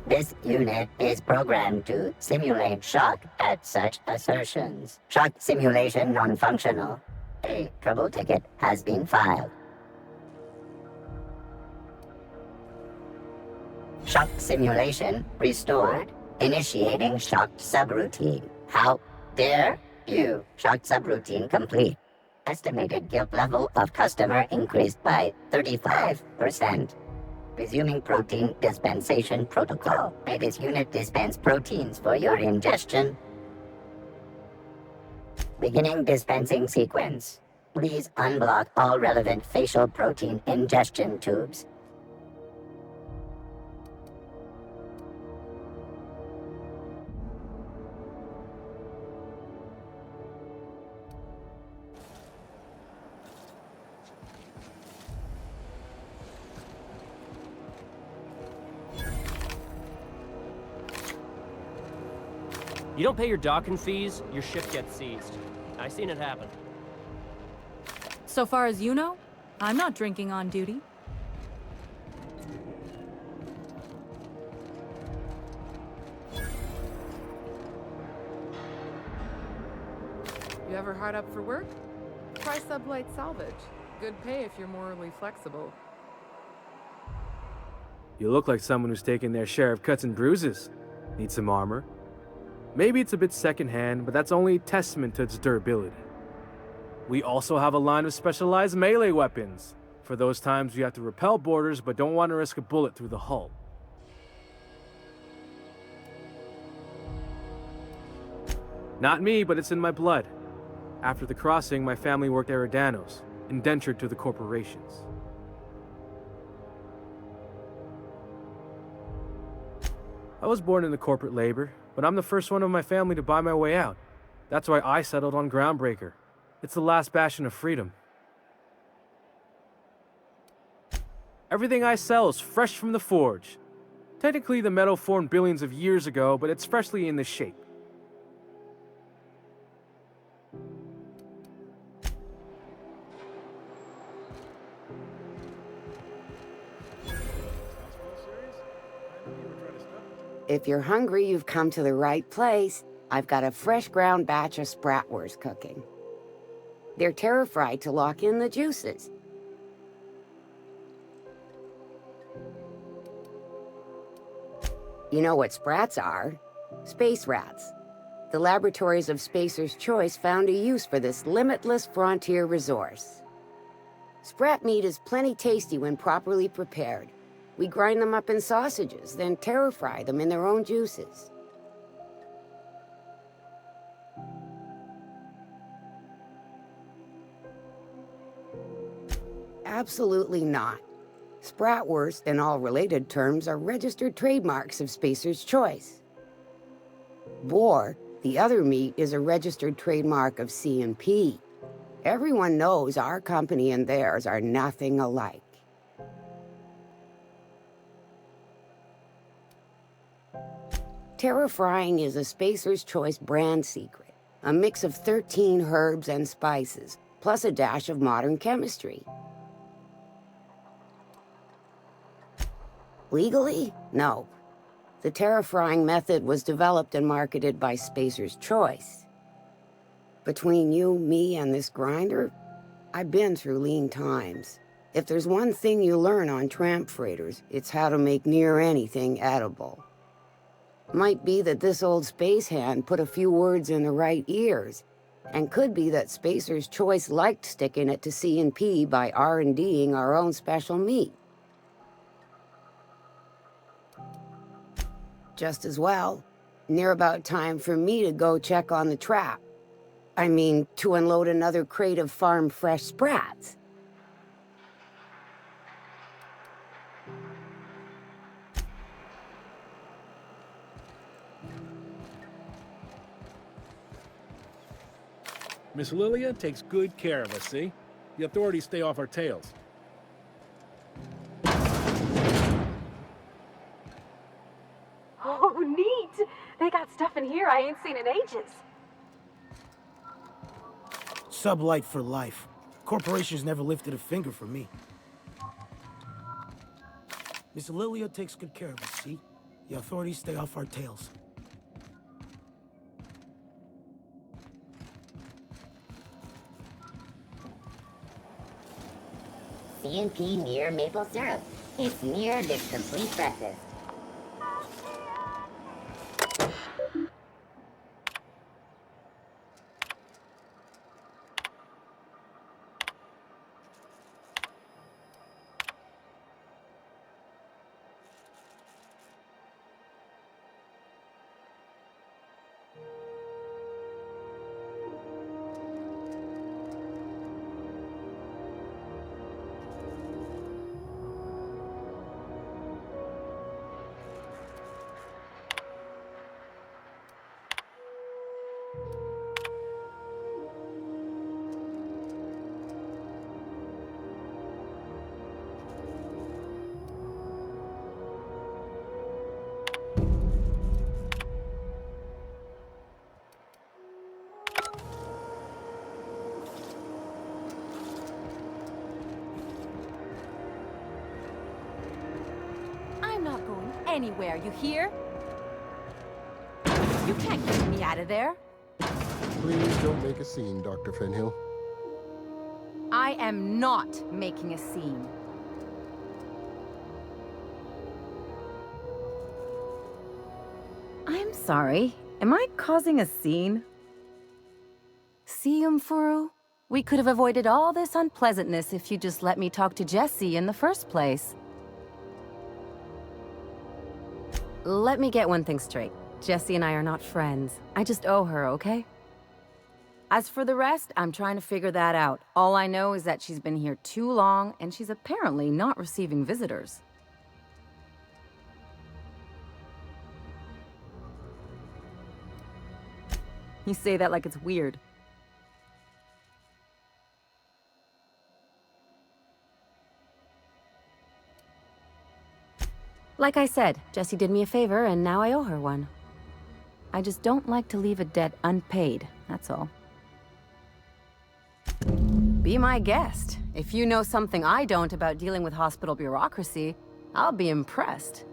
This unit is programmed to simulate shock at such assertions. Shock simulation non-functional. A trouble ticket has been filed. Shock simulation restored. Initiating shock subroutine. How dare you? Shock subroutine complete. Estimated guilt level of customer increased by 35%. Resuming protein dispensation protocol. May this unit dispense proteins for your ingestion. Beginning dispensing sequence. Please unblock all relevant facial protein ingestion tubes. You don't pay your docking fees, your ship gets seized. I seen it happen. So far as you know, I'm not drinking on duty. You ever hard up for work? Try Sublight Salvage. Good pay if you're morally flexible. You look like someone who's taken their share of cuts and bruises. Need some armor? Maybe it's a bit secondhand, but that's only a testament to its durability. We also have a line of specialized melee weapons, for those times you have to repel boarders but don't want to risk a bullet through the hull. Not me, but it's in my blood. After the crossing, my family worked Eridanos, indentured to the corporations. I was born into corporate labor, but I'm the first one of my family to buy my way out. That's why I settled on Groundbreaker. It's the last bastion of freedom. Everything I sell is fresh from the forge. Technically, the metal formed billions of years ago, but it's freshly in this shape. If you're hungry, you've come to the right place. I've got a fresh ground batch of spratwurst cooking. They're terra-fried to lock in the juices. You know what sprats are? Space rats. The laboratories of Spacer's Choice found a use for this limitless frontier resource. Sprat meat is plenty tasty when properly prepared. We grind them up in sausages, then terra-fry them in their own juices. Absolutely not. Spratwurst and all related terms are registered trademarks of Spacer's Choice. Boar, the other meat, is a registered trademark of C&P. Everyone knows our company and theirs are nothing alike. Terra-frying is a Spacer's Choice brand secret, a mix of 13 herbs and spices, plus a dash of modern chemistry. Legally? No. The terra-frying method was developed and marketed by Spacer's Choice. Between you, me, and this grinder, I've been through lean times. If there's one thing you learn on tramp freighters, it's how to make near anything edible. Might be that this old space hand put a few words in the right ears, and could be that Spacer's Choice liked sticking it to C&P by R&D'ing our own special meat. Just as well, near about time for me to go check on the trap. I mean, to unload another crate of farm-fresh sprats. Miss Lilia takes good care of us, see? The authorities stay off our tails. Oh, neat! They got stuff in here I ain't seen in ages. Sublight for life. Corporations never lifted a finger for me. Miss Lilia takes good care of us, see? The authorities stay off our tails. CMP near maple syrup. It's near the complete breakfast. I'm not going anywhere, you hear? You can't get me out of there. Please don't make a scene, Dr. Fenhill. I am not making a scene. I'm sorry. Am I causing a scene? See, Umfuru? We could have avoided all this unpleasantness if you just let me talk to Jessie in the first place. Let me get one thing straight. Jessie and I are not friends. I just owe her, okay? As for the rest, I'm trying to figure that out. All I know is that she's been here too long, and she's apparently not receiving visitors. You say that like it's weird. Like I said, Jessie did me a favor, and now I owe her one. I just don't like to leave a debt unpaid, that's all. Be my guest. If you know something I don't about dealing with hospital bureaucracy, I'll be impressed.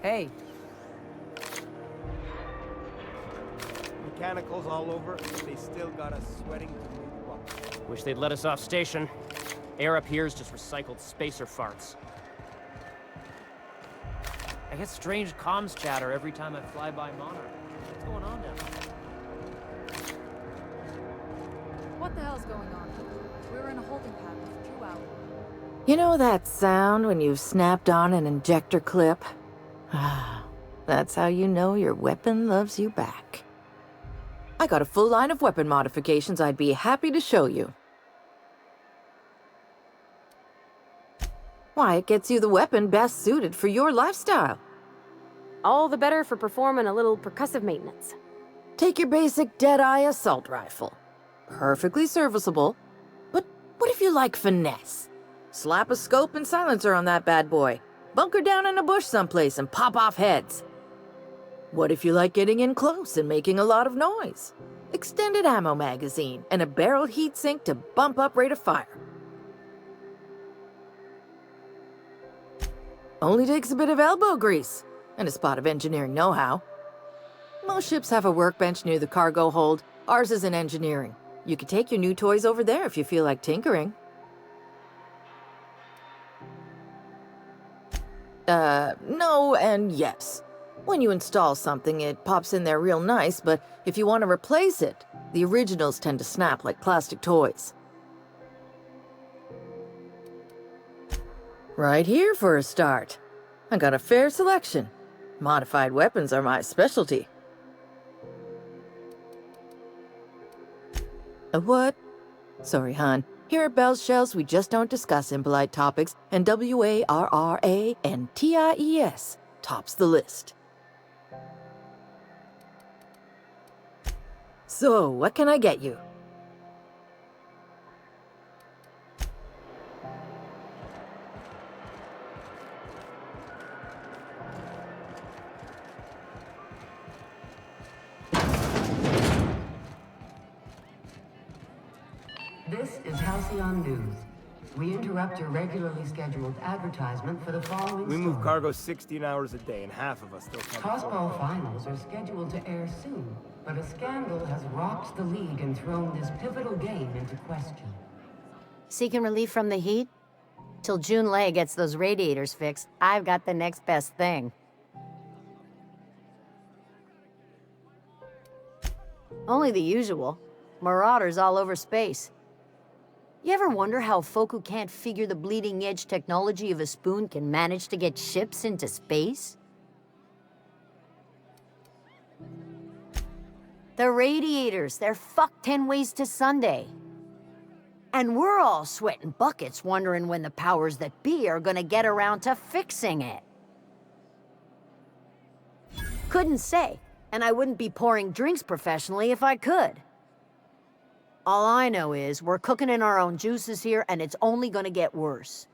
Hey. Mechanicals all over, they still got us sweating. Wish they'd let us off station. Air up here's just recycled spacer farts. I get strange comms chatter every time I fly by Monarch. What's going on down there? What the hell's going on? We were in a holding pattern for 2 hours. You know that sound when you've snapped on an injector clip? That's how you know your weapon loves you back. I got a full line of weapon modifications I'd be happy to show you. Why, it gets you the weapon best suited for your lifestyle. All the better for performing a little percussive maintenance. Take your basic Deadeye assault rifle. Perfectly serviceable. But what if you like finesse? Slap a scope and silencer on that bad boy. Bunker down in a bush someplace and pop off heads. What if you like getting in close and making a lot of noise? Extended ammo magazine and a barrel heatsink to bump up rate of fire. Only takes a bit of elbow grease and a spot of engineering know-how. Most ships have a workbench near the cargo hold. Ours is in engineering. You could take your new toys over there if you feel like tinkering. No and yes. When you install something, it pops in there real nice, but if you want to replace it, the originals tend to snap like plastic toys. Right here for a start. I got a fair selection. Modified weapons are my specialty. A what? Sorry, hon. Here at Bell's Shells, we just don't discuss impolite topics, and WARRANTIES tops the list. So, what can I get you? This is Halcyon News. We interrupt your regularly scheduled advertisement for the following We move story. cargo 16 hours a day, and half of us still come. Tossball finals are scheduled to air soon, but a scandal has rocked the league and thrown this pivotal game into question. Seeking relief from the heat? Till June Lay gets those radiators fixed, I've got the next best thing. Only the usual. Marauders all over space. You ever wonder how folk who can't figure the bleeding edge technology of a spoon can manage to get ships into space? The radiators, they're fucked 10 ways to Sunday. And we're all sweating buckets wondering when the powers that be are gonna get around to fixing it. Couldn't say, and I wouldn't be pouring drinks professionally if I could. All I know is we're cooking in our own juices here, and it's only gonna get worse.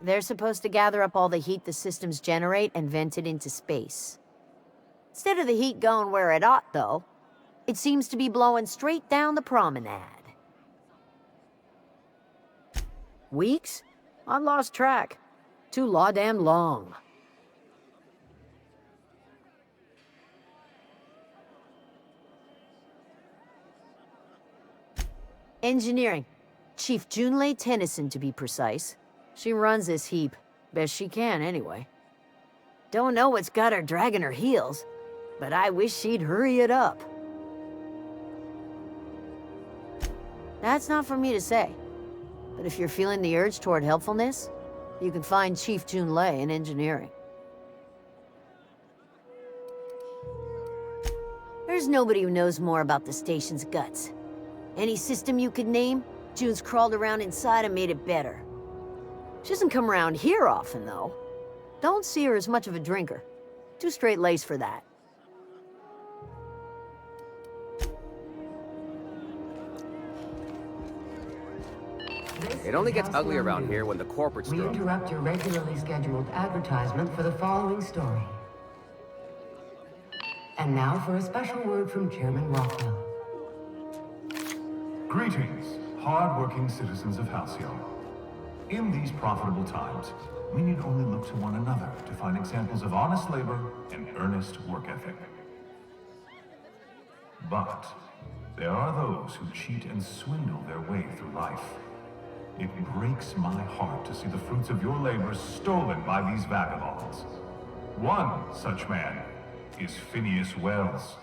They're supposed to gather up all the heat the systems generate and vent it into space. Instead of the heat going where it ought, though, it seems to be blowing straight down the promenade. Weeks? I lost track. Too law-damn long. Engineering. Chief Junlei Tennyson, to be precise. She runs this heap. Best she can, anyway. Don't know what's got her dragging her heels, but I wish she'd hurry it up. That's not for me to say. But if you're feeling the urge toward helpfulness, you can find Chief Junlei in engineering. There's nobody who knows more about the station's guts. Any system you could name, June's crawled around inside and made it better. She doesn't come around here often, though. Don't see her as much of a drinker. Too straight-laced for that. It only gets ugly around here when the corporates We throw. interrupt your regularly scheduled advertisement for the following story. And now for a special word from Chairman Rockwell. Greetings, hard-working citizens of Halcyon. In these profitable times, we need only look to one another to find examples of honest labor and earnest work ethic. But there are those who cheat and swindle their way through life. It breaks my heart to see the fruits of your labor stolen by these vagabonds. One such man is Phineas Wells.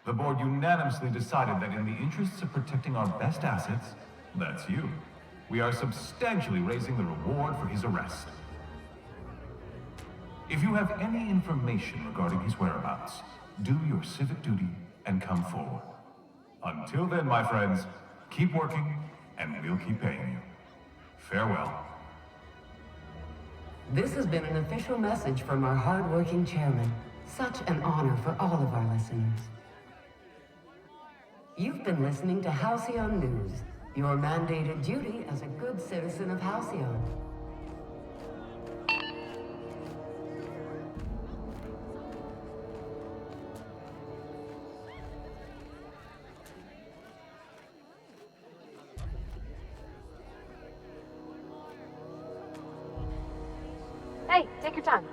The board unanimously decided that in the interests of protecting our best assets, that's you, we are substantially raising the reward for his arrest. If you have any information regarding his whereabouts, do your civic duty and come forward. Until then, my friends, keep working and we'll keep paying you. Farewell. This has been an official message from our hard-working chairman. Such an honor for all of our listeners. You've been listening to Halcyon News, your mandated duty as a good citizen of Halcyon. Take your time.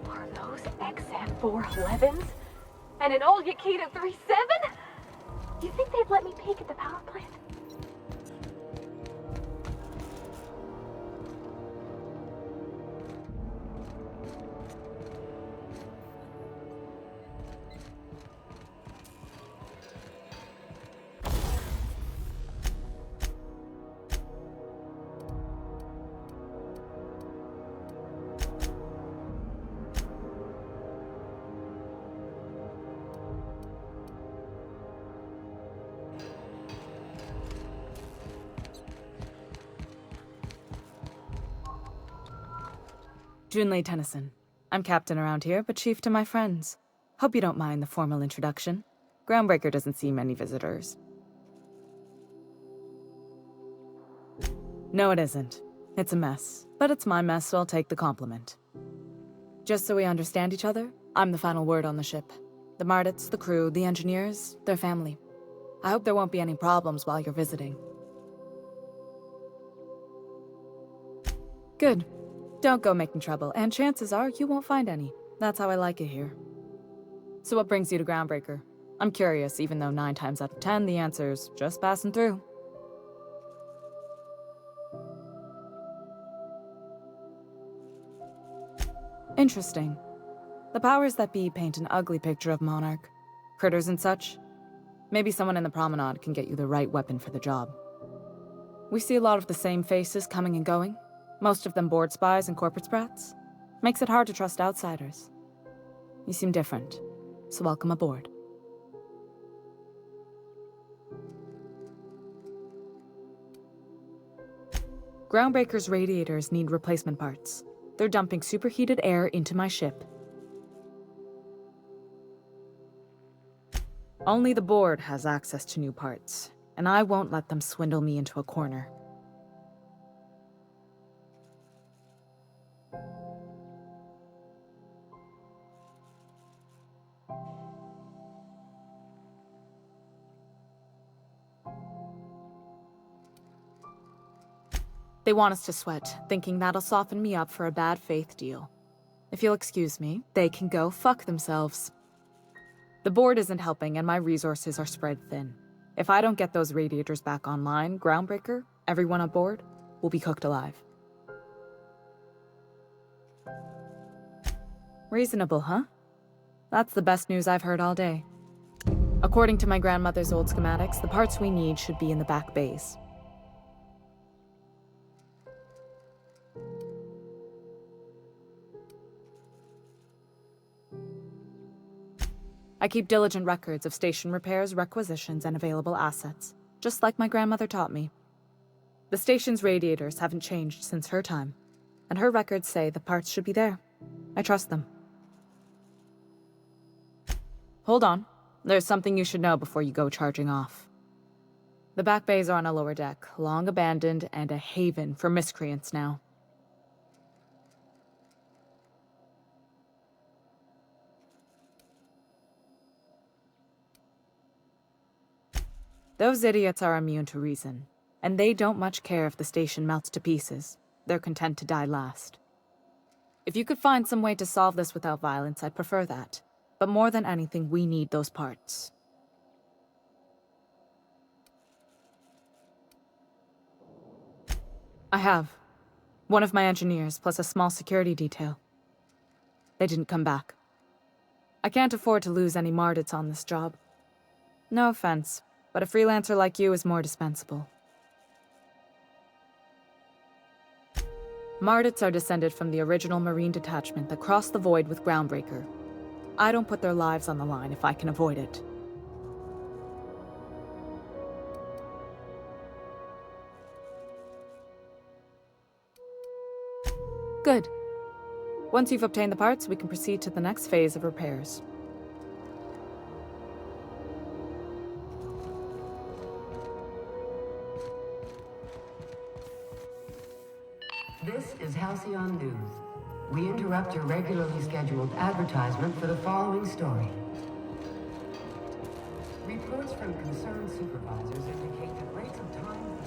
Are those XF 411s? And an old Yakita 37? Do you think they'd let me peek at the power plant? Junlei Tennyson. I'm captain around here, but chief to my friends. Hope you don't mind the formal introduction. Groundbreaker doesn't see many visitors. No, it isn't. It's a mess. But it's my mess, so I'll take the compliment. Just so we understand each other, I'm the final word on the ship. The Mardits, the crew, the engineers, their family. I hope there won't be any problems while you're visiting. Good. Don't go making trouble, and chances are you won't find any. That's how I like it here. So what brings you to Groundbreaker? I'm curious, even though 9 times out of 10 the answer's just passing through. Interesting. The powers that be paint an ugly picture of Monarch. Critters and such. Maybe someone in the promenade can get you the right weapon for the job. We see a lot of the same faces coming and going. Most of them board spies and corporate sprats. Makes it hard to trust outsiders. You seem different, so welcome aboard. Groundbreaker's radiators need replacement parts. They're dumping superheated air into my ship. Only the board has access to new parts, and I won't let them swindle me into a corner. They want us to sweat, thinking that'll soften me up for a bad faith deal. If you'll excuse me, they can go fuck themselves. The board isn't helping and my resources are spread thin. If I don't get those radiators back online, Groundbreaker, everyone on board, will be cooked alive. Reasonable, huh? That's the best news I've heard all day. According to my grandmother's old schematics, the parts we need should be in the back bays. I keep diligent records of station repairs, requisitions, and available assets, just like my grandmother taught me. The station's radiators haven't changed since her time, and her records say the parts should be there. I trust them. Hold on. There's something you should know before you go charging off. The back bays are on a lower deck, long abandoned and a haven for miscreants now. Those idiots are immune to reason, and they don't much care if the station melts to pieces. They're content to die last. If you could find some way to solve this without violence, I'd prefer that. But more than anything, we need those parts. I have. One of my engineers, plus a small security detail. They didn't come back. I can't afford to lose any Mardits on this job. No offense, but but a freelancer like you is more dispensable. Mardits are descended from the original Marine detachment that crossed the void with Groundbreaker. I don't put their lives on the line if I can avoid it. Good. Once you've obtained the parts, we can proceed to the next phase of repairs. This is Halcyon News. We interrupt your regularly scheduled advertisement for the following story. Reports from concerned supervisors indicate that rates of time...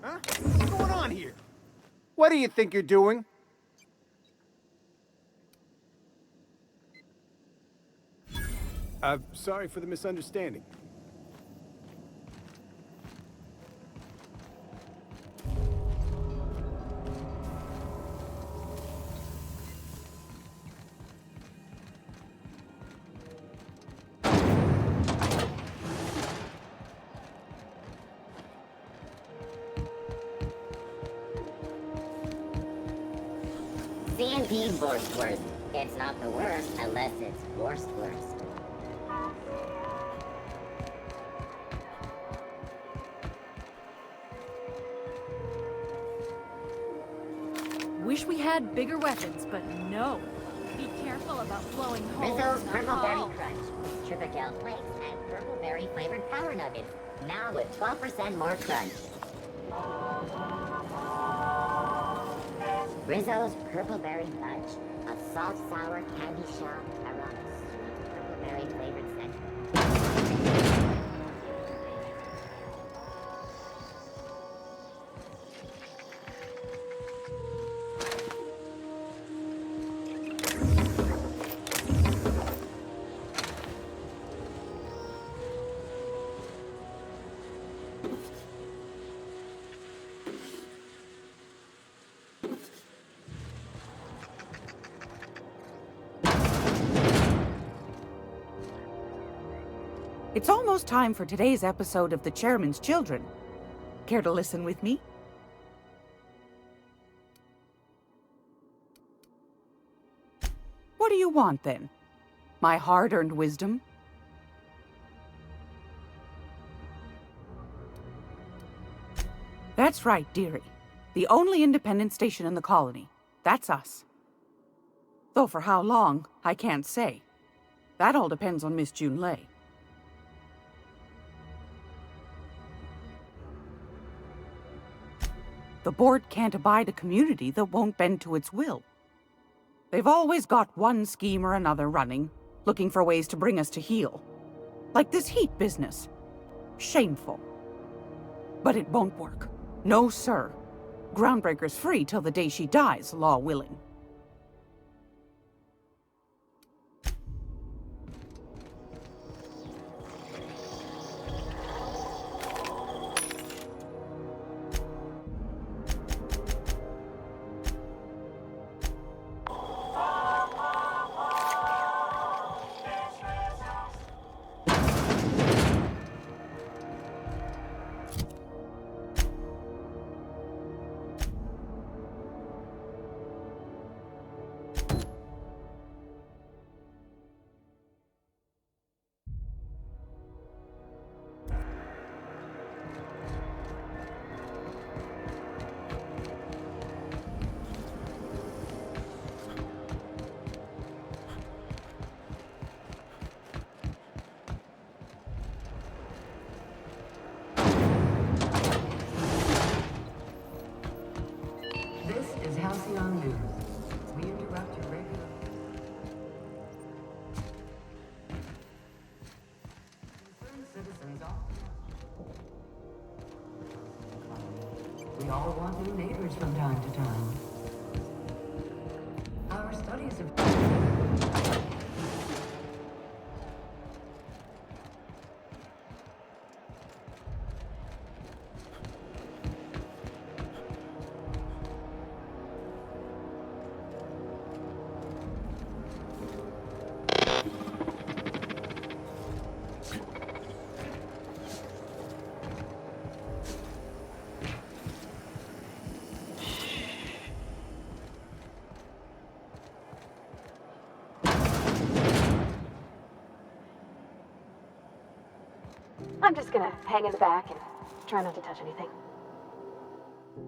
Huh? What's going on here? What do you think you're doing? Sorry for the misunderstanding. C&P Borstworst. It's not the worst unless it's Borstworst. Wish we had bigger weapons, but no. Be careful about blowing holes. Rizzo's in the Purple Berry hull. Crunch. Triple gel flakes and purple berry flavored power nuggets. Now with 12% more crunch. Rizzo's Purple Berry Fudge. A soft, sour candy shop aroma. Sweet purple berry flavored scent. It's almost time for today's episode of The Chairman's Children. Care to listen with me? What do you want, then? My hard-earned wisdom? That's right, dearie. The only independent station in the colony. That's us. Though for how long, I can't say. That all depends on Miss June Lay. The board can't abide a community that won't bend to its will. They've always got one scheme or another running, looking for ways to bring us to heel. Like this heat business. Shameful. But it won't work. No, sir. Groundbreaker's free till the day she dies, law willing. This is Halcyon News. We interrupt your regular... Concerned citizens We all want new neighbors from time to time. Our studies have... I'm just gonna hang in the back and try not to touch anything.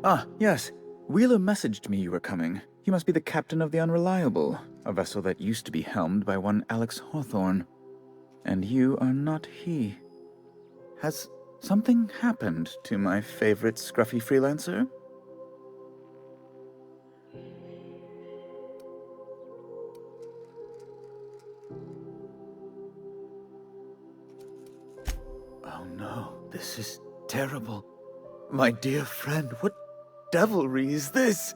Ah, yes. Wheeler messaged me you were coming. You must be the captain of the Unreliable, a vessel that used to be helmed by one Alex Hawthorne. And you are not he. Has something happened to my favorite scruffy freelancer? Oh no, this is terrible. My dear friend, what devilry is this?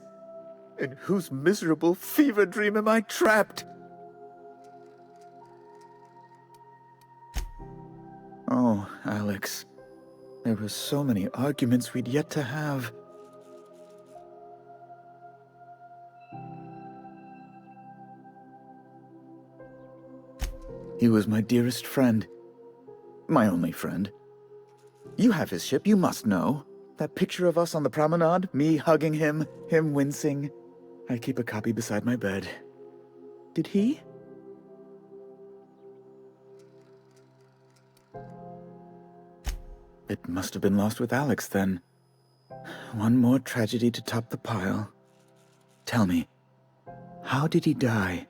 In whose miserable fever dream am I trapped? Oh, Alex. There were so many arguments we'd yet to have. He was my dearest friend. My only friend. You have his ship, you must know. That picture of us on the promenade, me hugging him, him wincing. I keep a copy beside my bed. Did he? It must have been lost with Alex, then. One more tragedy to top the pile. Tell me, how did he die?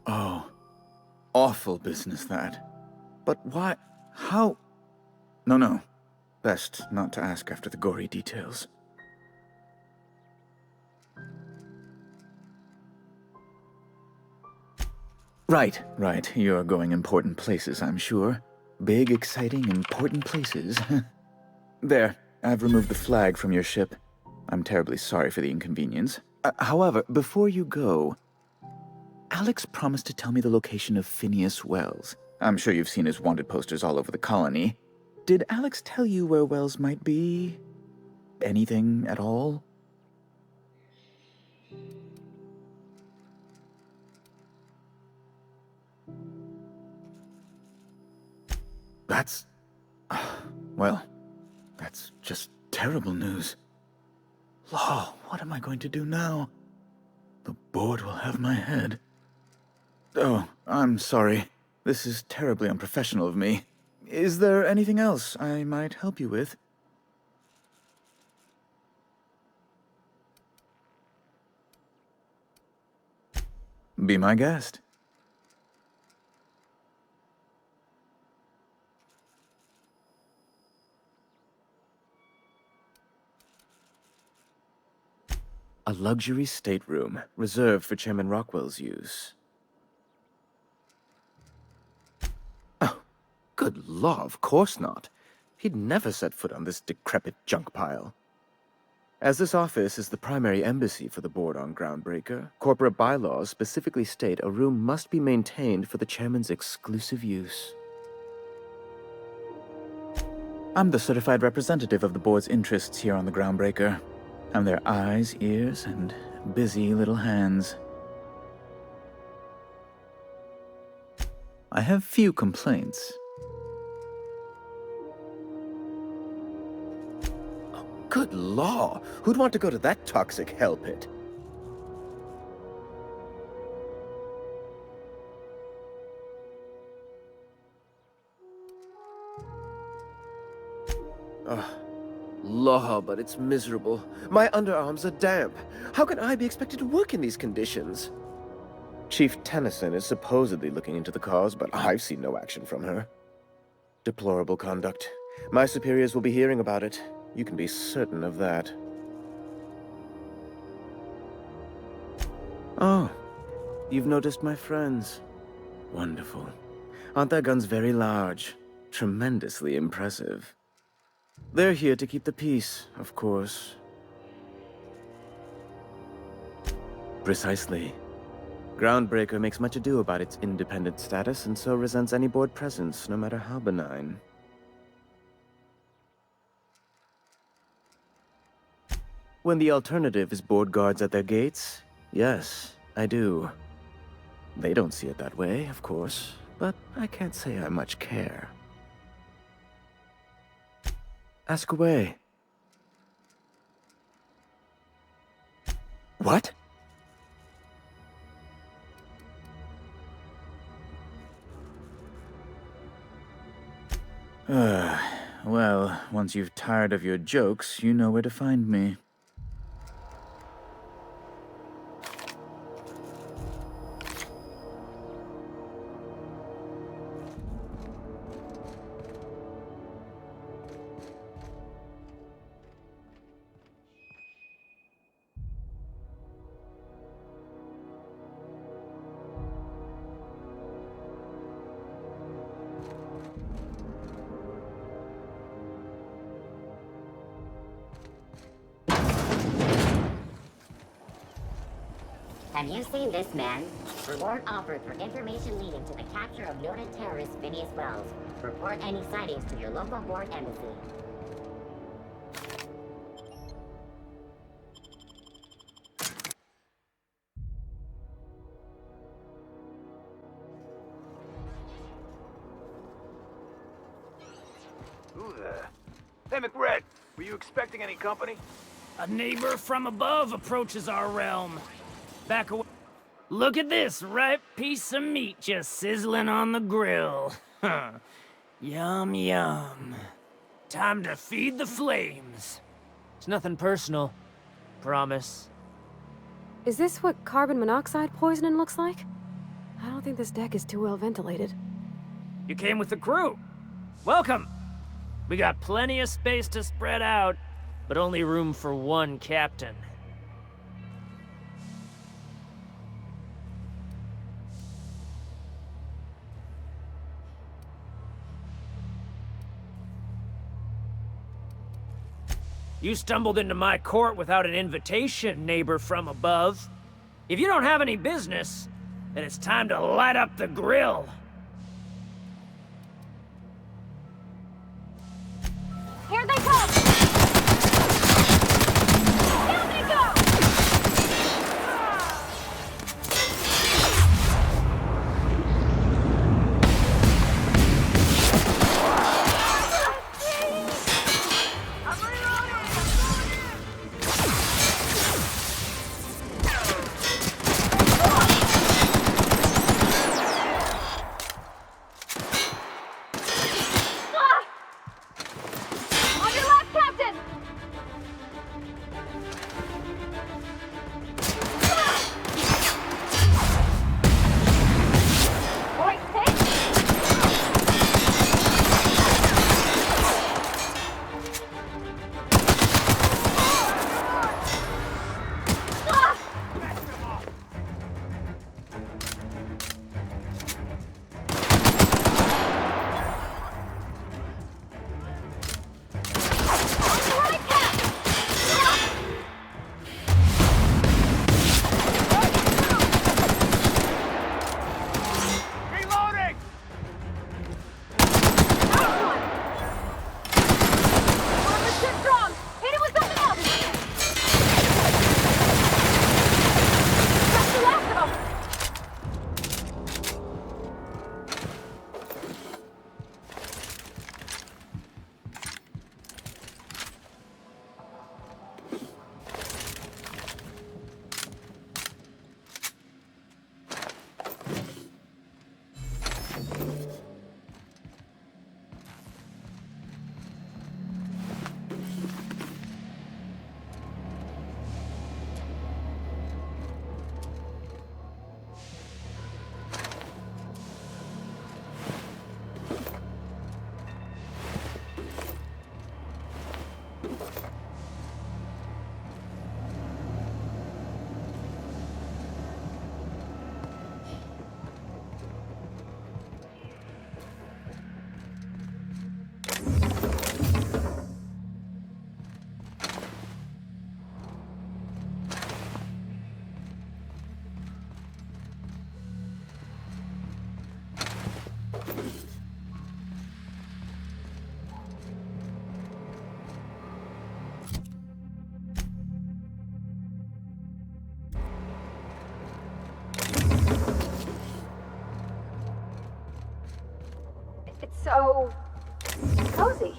Oh, awful business, that. But why? How? No. Best not to ask after the gory details. Right. You're going important places, I'm sure. Big, exciting, important places. There, I've removed the flag from your ship. I'm terribly sorry for the inconvenience. However, before you go, Alex promised to tell me the location of Phineas Wells. I'm sure you've seen his wanted posters all over the colony. Did Alex tell you where Wells might be? Anything at all? That's... well, that's just terrible news. Law, what am I going to do now? The board will have my head. Oh, I'm sorry. This is terribly unprofessional of me. Is there anything else I might help you with? Be my guest. A luxury stateroom, reserved for Chairman Rockwell's use. Oh, good law, of course not. He'd never set foot on this decrepit junk pile. As this office is the primary embassy for the board on Groundbreaker, corporate bylaws specifically state a room must be maintained for the chairman's exclusive use. I'm the certified representative of the board's interests here on the Groundbreaker. I'm their eyes, ears, and busy little hands. I have few complaints. Oh, good law! Who'd want to go to that toxic hell pit? Law, but it's miserable. My underarms are damp. How can I be expected to work in these conditions? Chief Tennyson is supposedly looking into the cause, but I've seen no action from her. Deplorable conduct. My superiors will be hearing about it. You can be certain of that. Oh, you've noticed my friends. Wonderful. Aren't their guns very large? Tremendously impressive. They're here to keep the peace, of course. Precisely. Groundbreaker makes much ado about its independent status, and so resents any board presence, no matter how benign. When the alternative is board guards at their gates, yes, I do. They don't see it that way, of course, but I can't say I much care. Ask away. What? Well, once you've tired of your jokes, you know where to find me. Have you seen this man? Reward offered for information leading to the capture of noted terrorist Phineas Wells. Report any sightings to your local board embassy. Who there? Hey, McRed, were you expecting any company? A neighbor from above approaches our realm. Back away. Look at this ripe piece of meat just sizzling on the grill. Yum, yum. Time to feed the flames. It's nothing personal. Promise. Is this what carbon monoxide poisoning looks like? I don't think this deck is too well ventilated. You came with the crew. Welcome. We got plenty of space to spread out, but only room for one captain. You stumbled into my court without an invitation, neighbor from above. If you don't have any business, then it's time to light up the grill. Here they come! Here they go! On your left, Captain! Point pick! Reloading! Armor's too strong! Hit it with something else! That's the last of them! It's so cozy.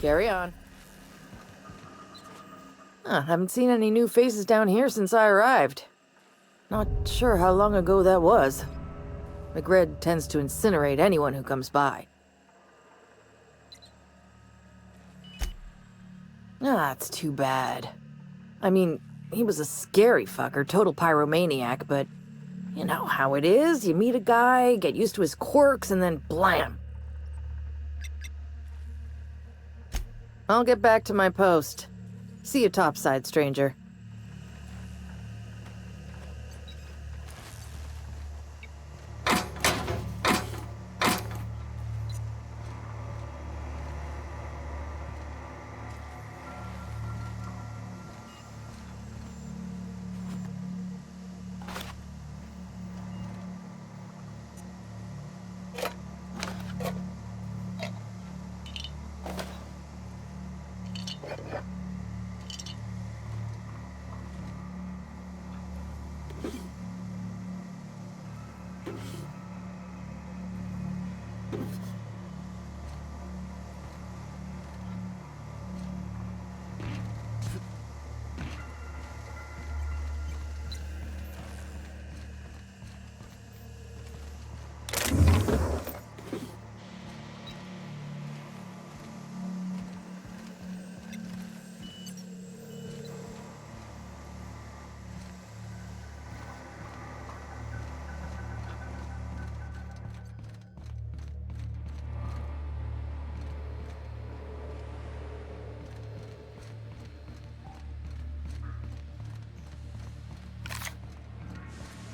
Carry on. Haven't seen any new faces down here since I arrived. Not sure how long ago that was. McRed tends to incinerate anyone who comes by. That's too bad. I mean, he was a scary fucker, total pyromaniac, but you know how it is. You meet a guy, get used to his quirks, and then blam. I'll get back to my post. See you topside, stranger.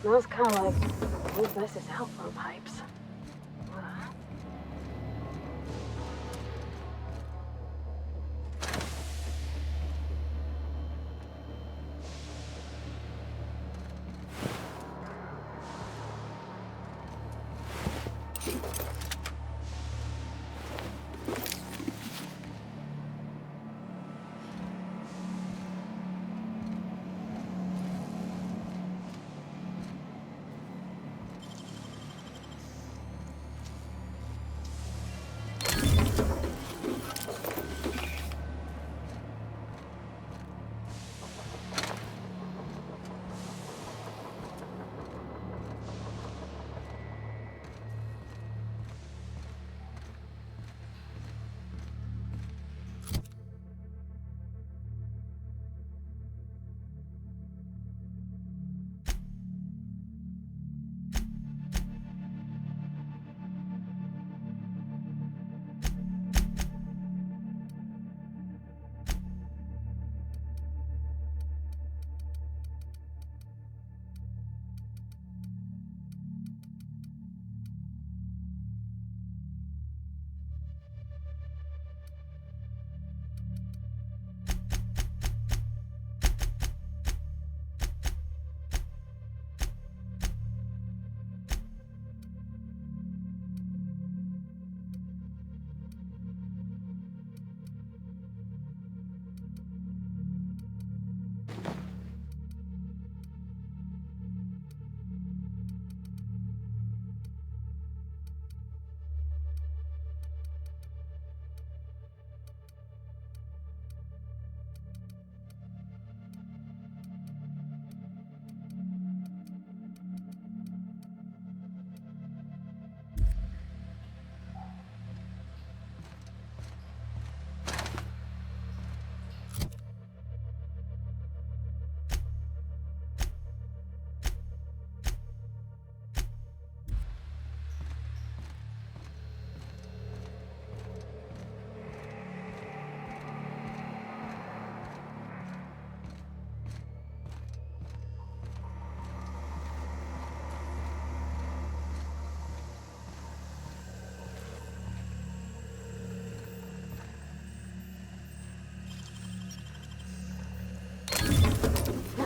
Smells kind of like old Mrs. cell phone pipes.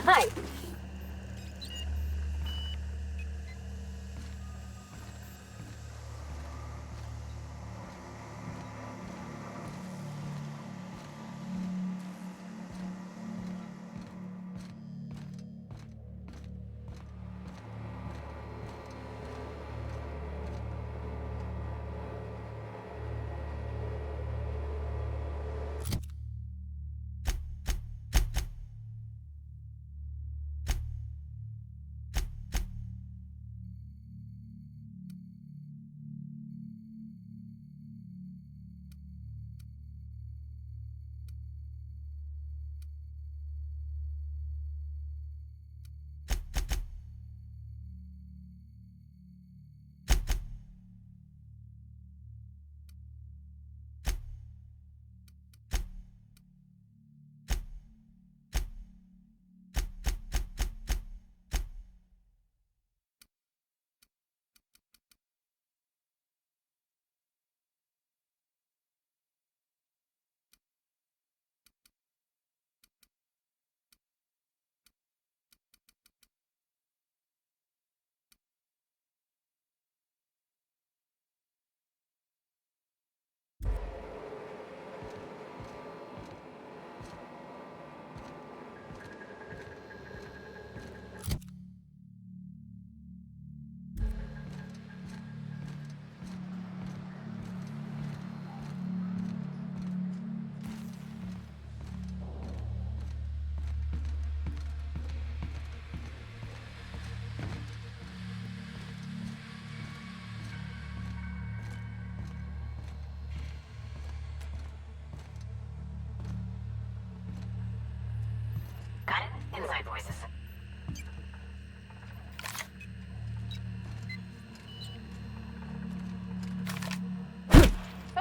Hi.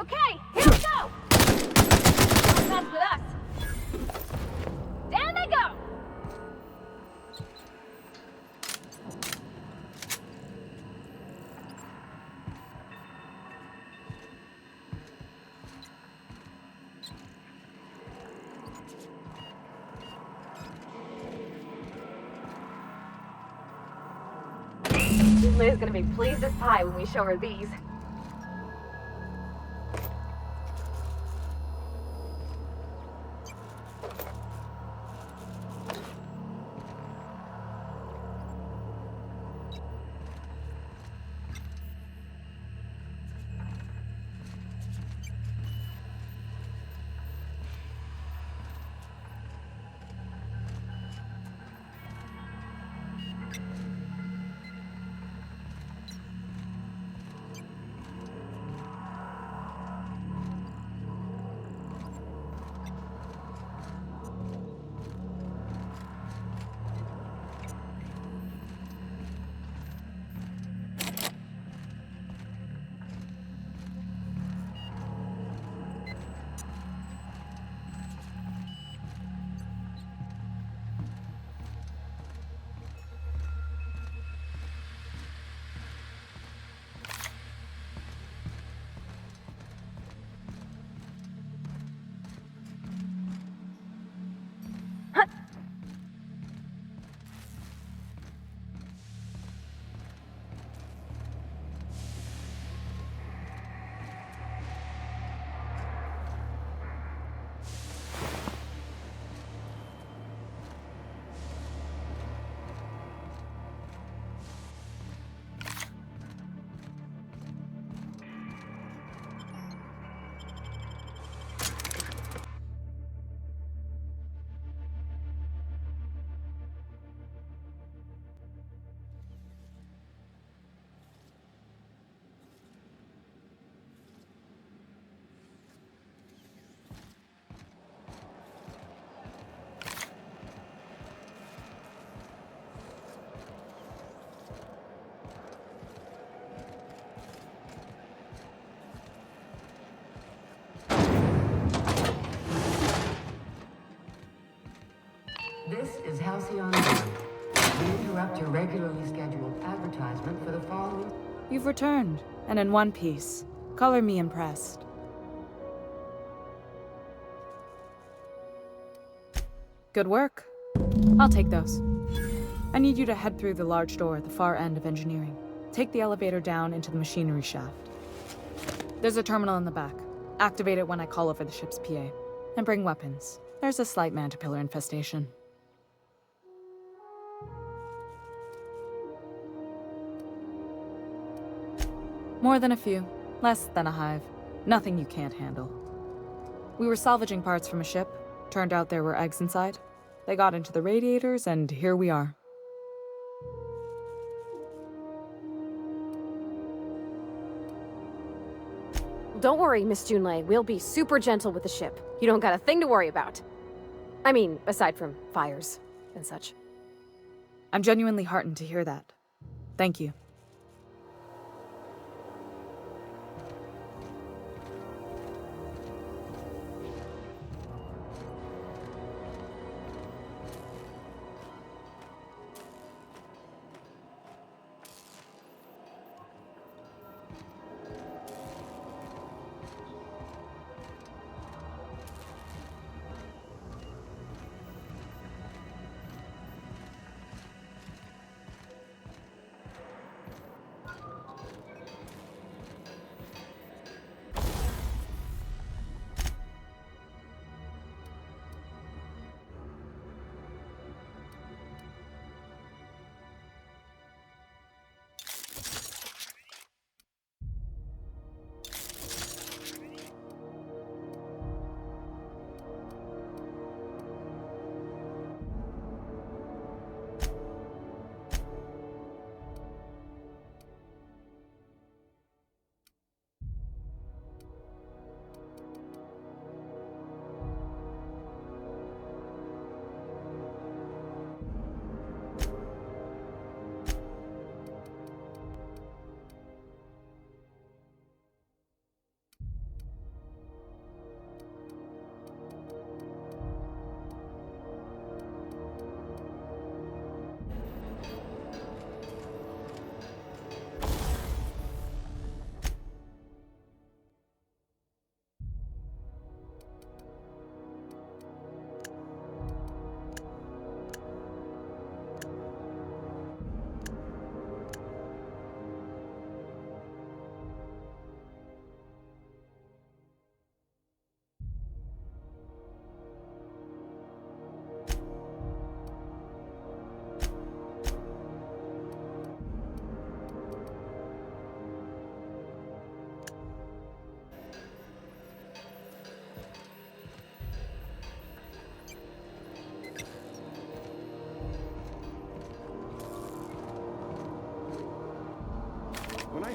Okay, here we go! Don't mess with us. Down they go! Liz gonna be pleased as pie when we show her these. This is Halcyon One. We interrupt your regularly scheduled advertisement for the following. You've returned, and in one piece. Color me impressed. Good work. I'll take those. I need you to head through the large door at the far end of engineering. Take the elevator down into the machinery shaft. There's a terminal in the back. Activate it when I call over the ship's PA. And bring weapons. There's a slight mantipillar infestation. More than a few. Less than a hive. Nothing you can't handle. We were salvaging parts from a ship. Turned out there were eggs inside. They got into the radiators, and here we are. Don't worry, Miss Junlei. We'll be super gentle with the ship. You don't got a thing to worry about. I mean, aside from fires and such. I'm genuinely heartened to hear that. Thank you.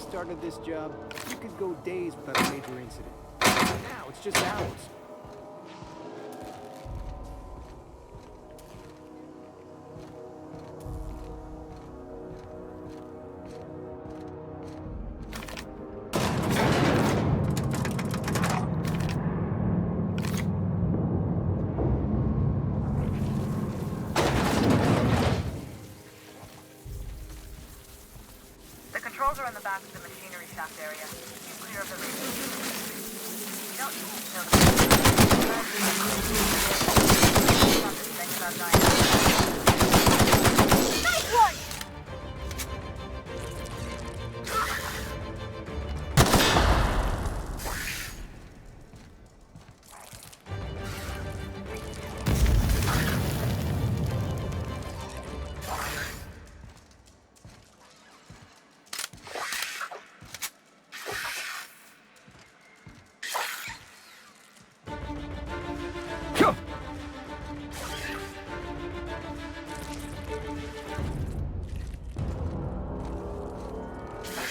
started this job, you could go days without a major incident. Now it's just hours. The controls are in the back of the machinery shaft area. Keep clear of the radios. You don't need to know the nice one!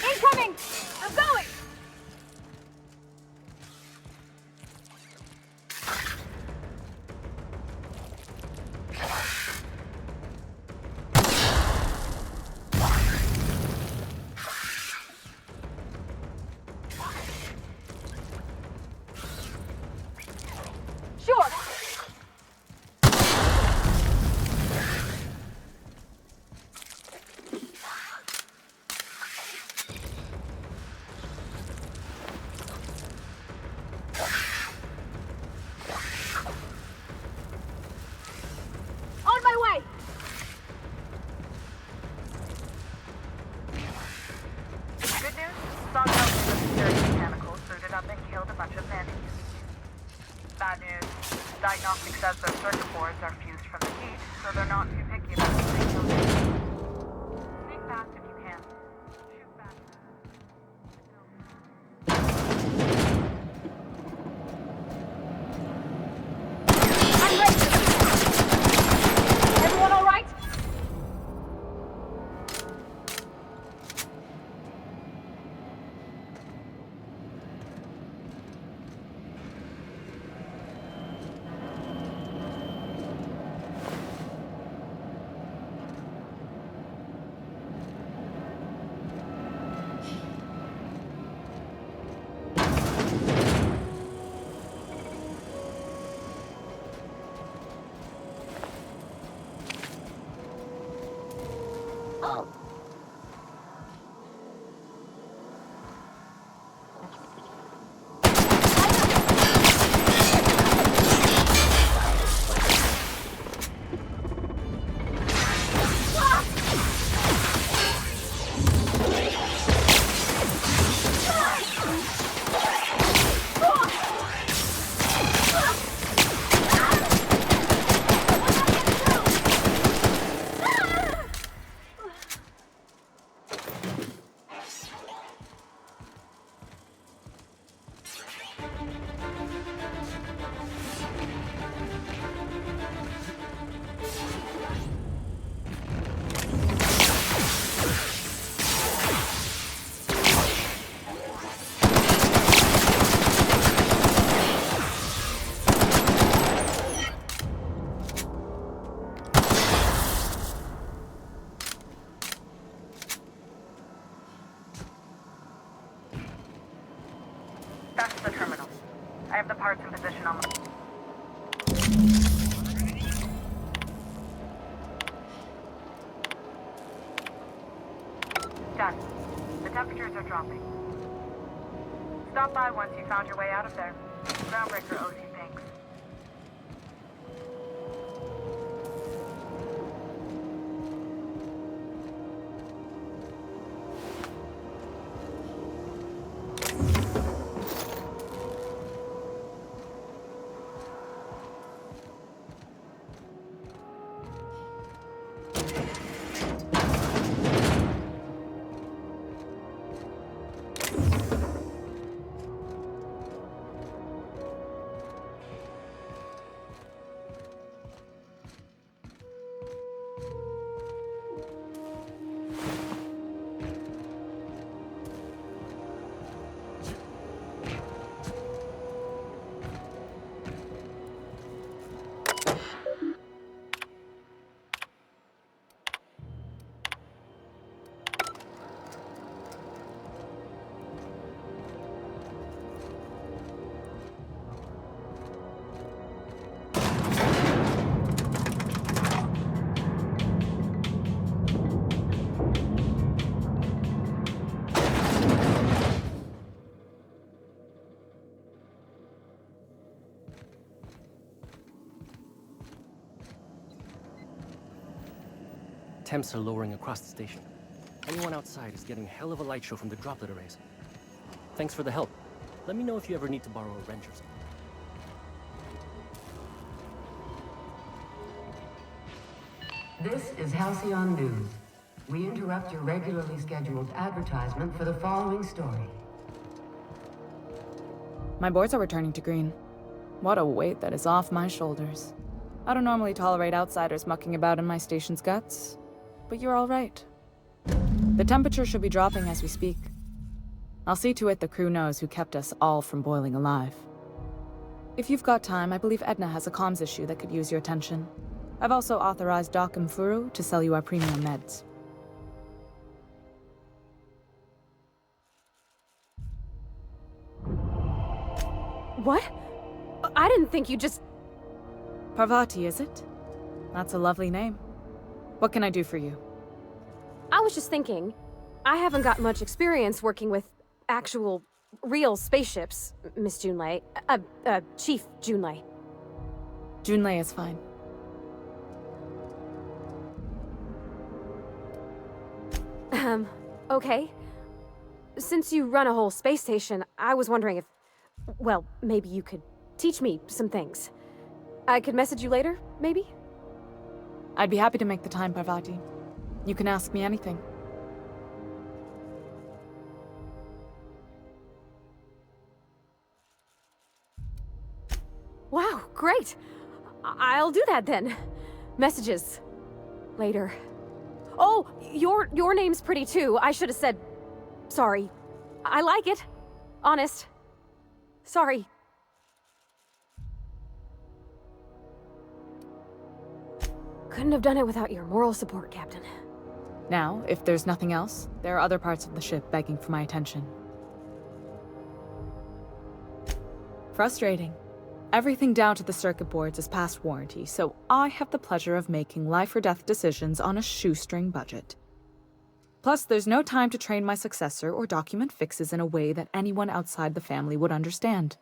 Incoming! I'm going! Sure! On my way! Good news, Song helped with security mechanicals booted up and killed a bunch of bandits. Bad news, diagnostic says their circuit boards are fused from the heat, so they're not too picky about what they kill you. Sneak fast if you can. Shoot fast. I'm ready! Everyone all right? Oh, That's the terminal. I have the parts in position on the... Done. The temperatures are dropping. Stop by once you found your way out of there. Groundbreaker owes you thanks. temps are lowering across the station. Anyone outside is getting a hell of a light show from the droplet arrays. Thanks for the help. Let me know if you ever need to borrow a wrench or something. This is Halcyon News. We interrupt your regularly scheduled advertisement for the following story. My boards are returning to green. What a weight that is off my shoulders. I don't normally tolerate outsiders mucking about in my station's guts, but you're all right. The temperature should be dropping as we speak. I'll see to it the crew knows who kept us all from boiling alive. If you've got time, I believe Edna has a comms issue that could use your attention. I've also authorized Doc and Furu to sell you our premium meds. What? I didn't think you just... Parvati, is it? That's a lovely name. What can I do for you? I was just thinking, I haven't got much experience working with actual, real spaceships, Miss Junlei. Chief Junlei. Junlei is fine. Okay. Since you run a whole space station, I was wondering if... Well, maybe you could teach me some things. I could message you later, maybe? I'd be happy to make the time, Parvati. You can ask me anything. Wow, great! I'll do that then. Messages. Later. Oh, your name's pretty too. I should have said... Sorry. I like it. Honest. Sorry. Couldn't have done it without your moral support, Captain. Now, if there's nothing else, there are other parts of the ship begging for my attention. Frustrating. Everything down to the circuit boards is past warranty, so I have the pleasure of making life or death decisions on a shoestring budget. Plus, there's no time to train my successor or document fixes in a way that anyone outside the family would understand.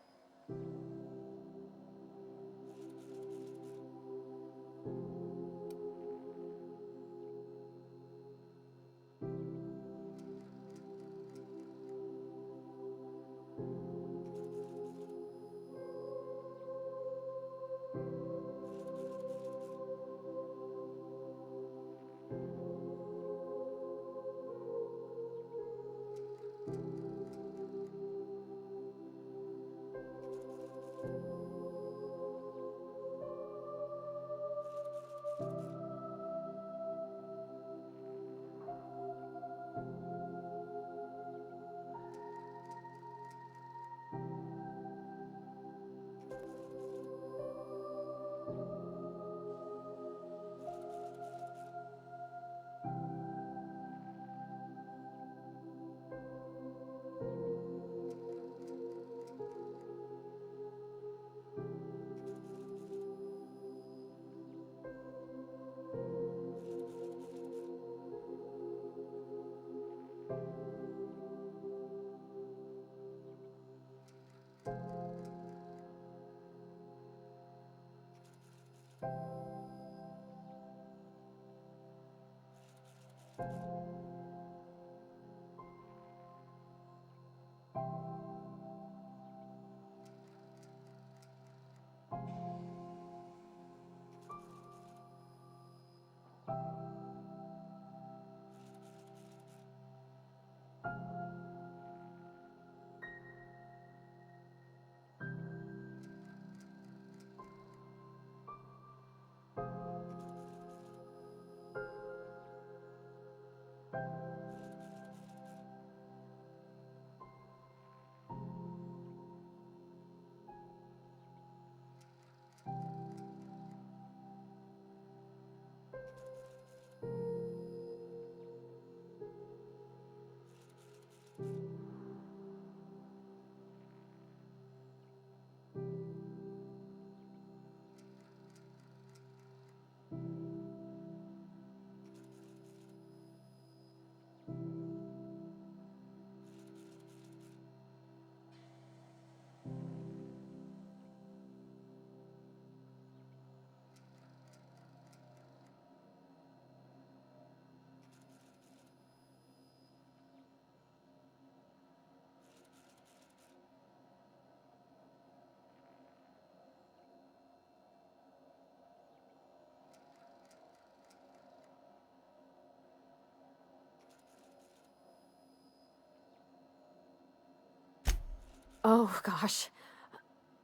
Oh, gosh.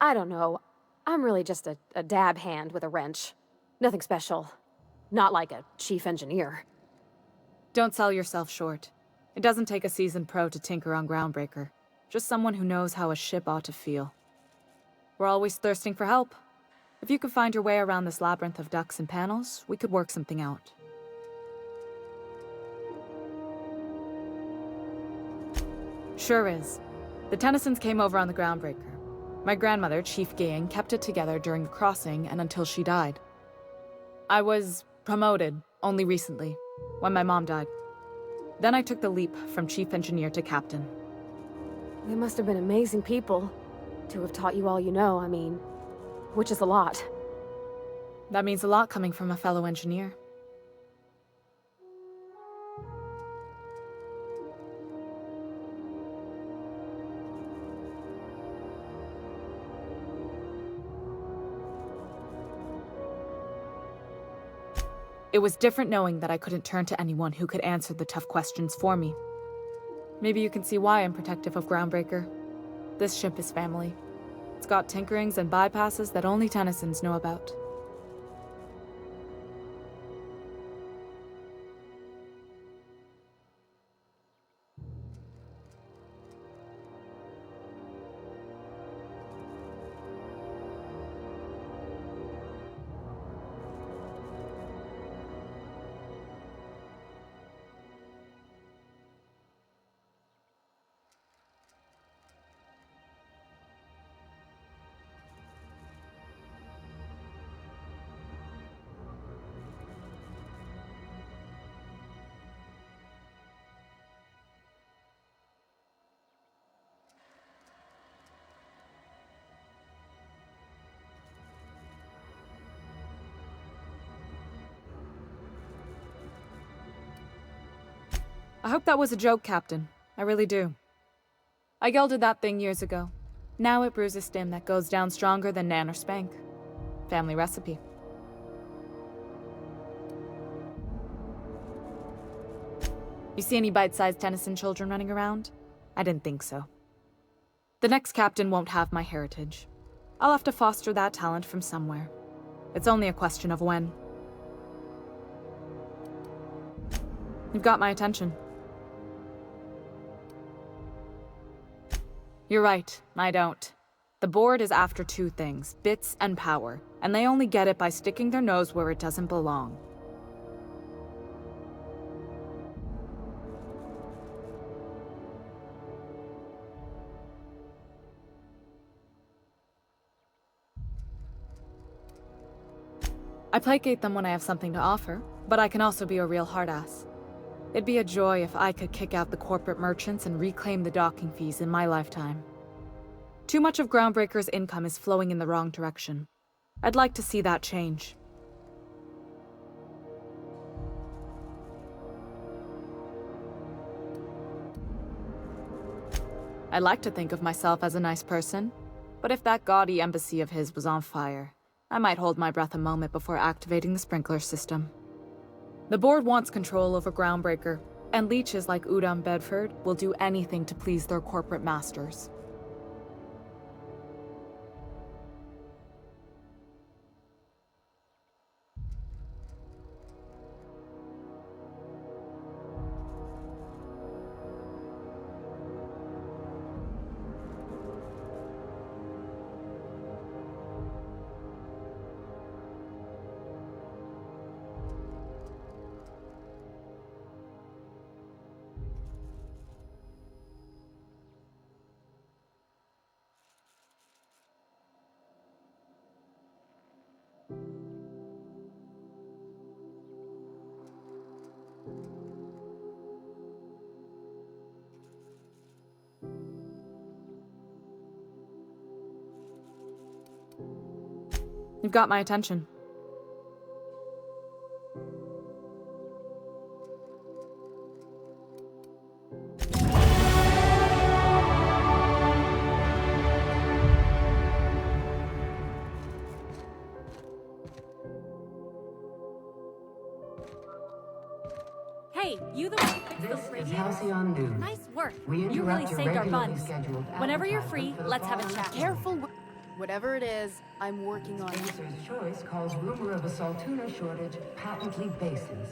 I don't know. I'm really just a dab hand with a wrench. Nothing special. Not like a chief engineer. Don't sell yourself short. It doesn't take a seasoned pro to tinker on Groundbreaker. Just someone who knows how a ship ought to feel. We're always thirsting for help. If you could find your way around this labyrinth of ducts and panels, we could work something out. Sure is. The Tennysons came over on the Groundbreaker. My grandmother, Chief Gaying, kept it together during the crossing and until she died. I was promoted only recently, when my mom died. Then I took the leap from chief engineer to captain. They must have been amazing people to have taught you all you know, I mean, which is a lot. That means a lot coming from a fellow engineer. It was different knowing that I couldn't turn to anyone who could answer the tough questions for me. Maybe you can see why I'm protective of Groundbreaker. This ship is family. It's got tinkerings and bypasses that only Tennysons know about. I hope that was a joke, Captain. I really do. I yelled at that thing years ago. Now it brews a stem that goes down stronger than Nan or Spank. Family recipe. You see any bite-sized Tennyson children running around? I didn't think so. The next captain won't have my heritage. I'll have to foster that talent from somewhere. It's only a question of when. You've got my attention. You're right, I don't. The board is after two things, bits and power, and they only get it by sticking their nose where it doesn't belong. I placate them when I have something to offer, but I can also be a real hard-ass. It'd be a joy if I could kick out the corporate merchants and reclaim the docking fees in my lifetime. Too much of Groundbreaker's income is flowing in the wrong direction. I'd like to see that change. I like to think of myself as a nice person, but if that gaudy embassy of his was on fire, I might hold my breath a moment before activating the sprinkler system. The board wants control over Groundbreaker, and leeches like Udom Bedford will do anything to please their corporate masters. You've got my attention. Hey, Hey, you the one who fixed This those is radios? Halcyon News. Nice work. We You really interrupt your saved our regularly buns. scheduled Whenever you're advertisement free, for the let's have a following chat. season. Careful. Whatever it is, I'm working on it. Spacer's Choice calls rumor of a Saltuna shortage patently baseless.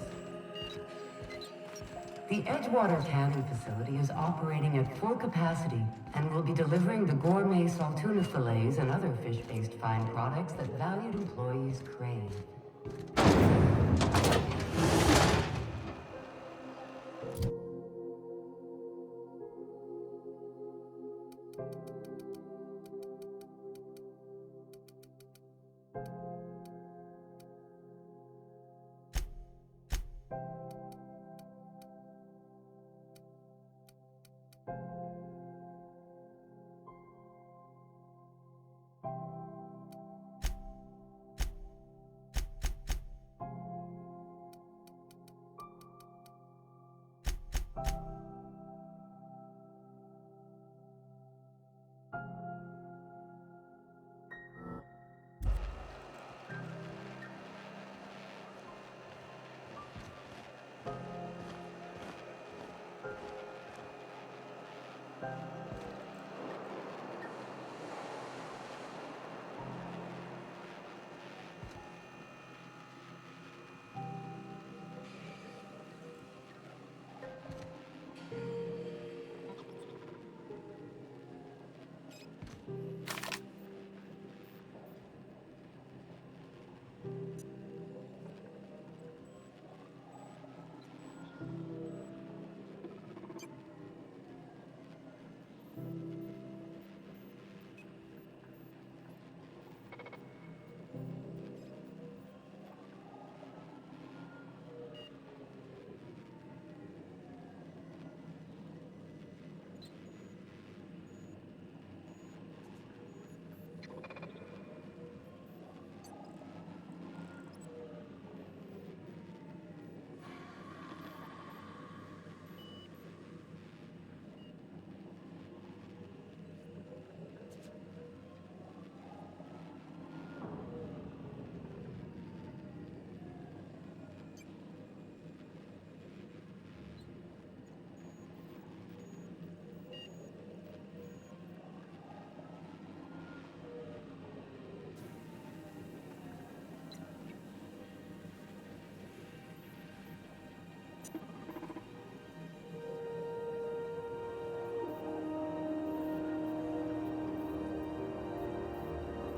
The Edgewater Canning Facility is operating at full capacity and will be delivering the gourmet Saltuna fillets and other fish-based fine products that valued employees crave.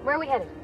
Where are we headed?